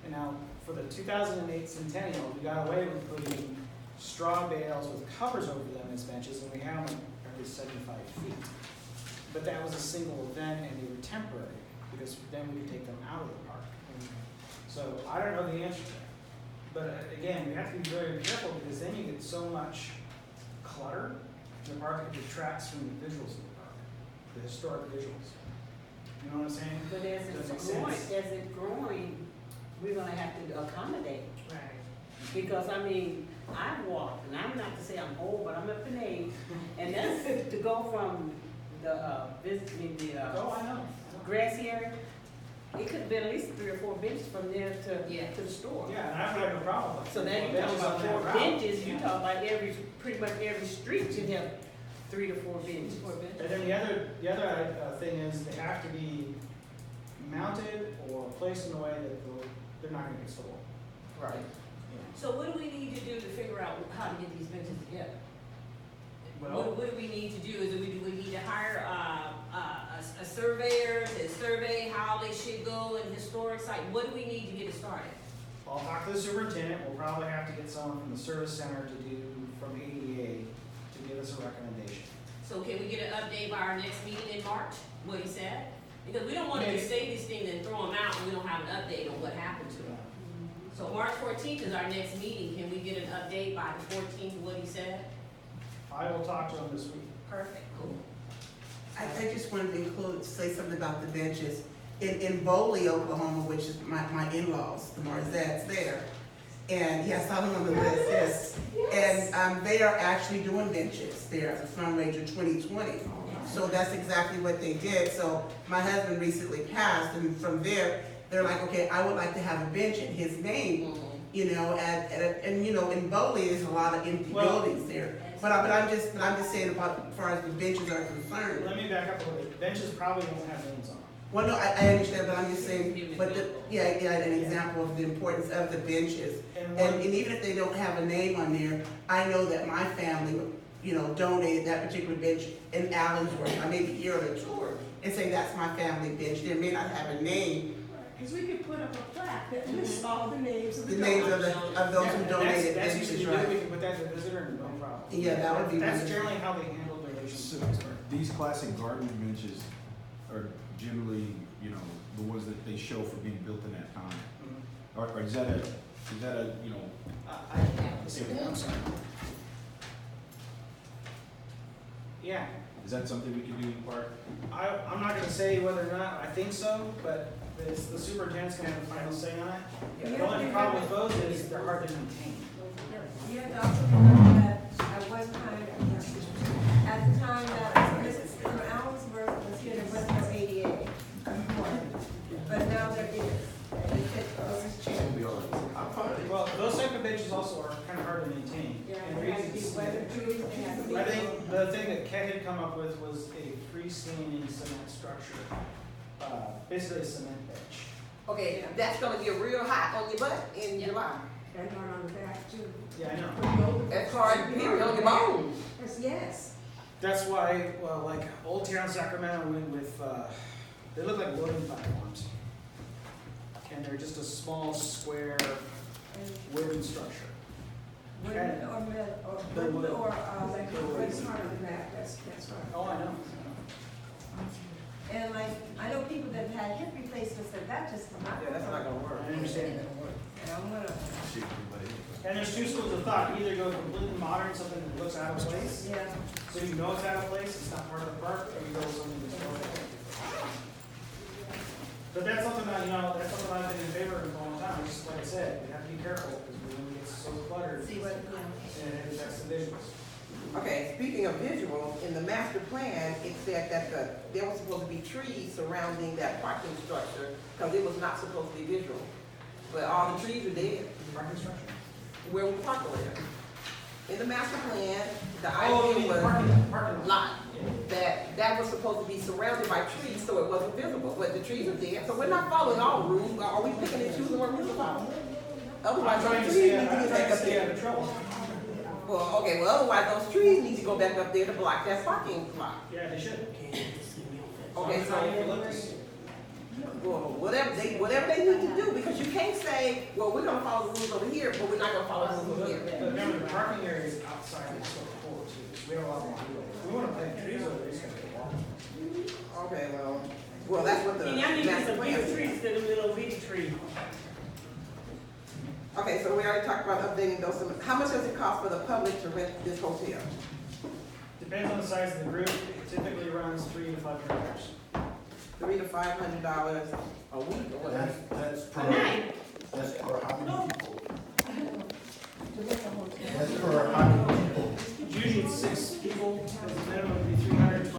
And now, for the 2008 centennial, we got away with putting straw bales with covers over them as benches, and we have them every 75 feet. But that was a single event, and they were temporary, because then we could take them out of the park. So I don't know the answer to that. But again, we have to be very careful, because then you get so much clutter in the park, it detracts from the visuals of the park, the historic visuals. You know what I'm saying? But as Does that it's make growing, sense? we're gonna have to accommodate. Right. Because, I mean, I walk, and I'm not to say I'm old, but I'm up in age, and that's to go from the, Oh, I know. grassy area, it could have been at least 3 or 4 benches from there to the store. Yeah, and I would have a problem with it. So now you talk about 4 benches, you talk about pretty much every street should have 3 to 4 benches. And then the other thing is they have to be mounted or placed in a way that they're not gonna get stolen. Right. So what do we need to do to figure out how to get these benches together? Well, What do we need to do? Do we need to hire a surveyor to survey how they should go in historic site? What do we need to get it started? I'll talk to the superintendent, we'll probably have to get someone from the service center to do, from ADA, to give us a recommendation. So can we get an update by our next meeting in March, what he said? Because we don't want to just say these things and throw them out and we don't have an update on what happened to them. So March 14th is our next meeting, can we get an update by the 14th, what he said? I will talk to him this week. Perfect, cool. I just wanted to say something about the benches. In Boley, Oklahoma, which is my in-laws, the Marzettes there, and yes, I saw them on the list, yes. And they are actually doing benches there as a fundraiser 2020. So that's exactly what they did. So my husband recently passed, and from there, they're like, okay, I would like to have a bench in his name, you know, and you know, in Boley, there's a lot of empty buildings there. But I'm just saying about as far as the benches are concerned. Let me back up a little bit, benches probably won't have names on them. Well, no, I understand, but I'm just saying, but an example of the importance of the benches. And even if they don't have a name on there, I know that my family, you know, donated that particular bench in Allensworth. I may be here on a tour and say that's my family bench. They may not have a name. Because we could put up a plaque that lists all the names of The the names donors. of those who donated That's benches, usually good, right? we can put that to the visitor, no problem. Yeah, that would be That's wonderful. generally how they handle donations. So, these classic garden benches are generally, you know, the ones that they show for being built in that time. Mhm. Or is that a, you know, I'm sorry. Yeah, is that something we can do in part? I'm not gonna say whether or not I think so, but it's the superintendent's gonna have the final say on it. The only problem with those is they're hard to maintain. You have to also remember that at one time, at the time that Mrs. Allensworth was here, there was no ADA component. But now there is. And it fits those chairs. Well, those type of benches also are kind of hard to maintain. Yeah, And they have to be reasons- weatherproof, they have to be. I think the thing that Ken had come up with was a freestanding cement structure, basically a cement bench. Okay, that's gonna be a real hot on your butt in July. And one on the back too. Yeah, I know. That's hard, period, on your bones. Yes. That's why, well, like Old Town Sacramento went with, they look like loading platforms. And they're just a small square wooden structure. Wooden or metal, or The wooden wood. or, like, The wood. what's hard on the back, that's right. Oh, I know. And like, I know people that have had hip replacements, that just not. Yeah, that's not gonna work. I understand. And I'm gonna, And there's two schools of thought, either go completely modern, something that looks out of place, yeah. so you know it's out of place, it's not part of the park, or you go with something that's more. But that's something that, you know, that's something I've been in favor of for a long time, just like I said, we have to be careful, because when it gets so cluttered, See what, and it affects the visuals. Okay, speaking of visuals, in the master plan, it said that there was supposed to be trees surrounding that parking structure, because it was not supposed to be visual. But all the trees are dead, Parking structure? where we park over there. In the master plan, the Oh, you idea mean was parking lot. lot, that was supposed to be surrounded by trees, so it wasn't visible, but the trees are dead, so we're not following all rules, are we picking and choosing what rules to follow? I'm Otherwise, trying those to trees stay, need to I'm get trying back to up stay out there. of trouble. Well, okay, well, otherwise, those trees need to go back up there to block that parking lot. Yeah, they should. Okay, so, Eucalyptus. well, whatever they need to do, because you can't say, well, we're gonna follow the rules over here, but we're not gonna follow the rules over here. But remember, the parking area is outside the sort of core too, so we have a lot more to do. We wanna plant trees over there, it's gonna get walk. Okay, well, that's what the And y'all need to get master some plan big said. trees to the little bitty tree. Okay, so we already talked about updating those, how much does it cost for the public to rent this hotel? Depends on the size of the group, it typically runs $300 to $500. $300 to $500 a week or what? That's per, A night. that's per how many people? to rent a hotel. That's per how many people? Usually it's 6 people, the minimum would be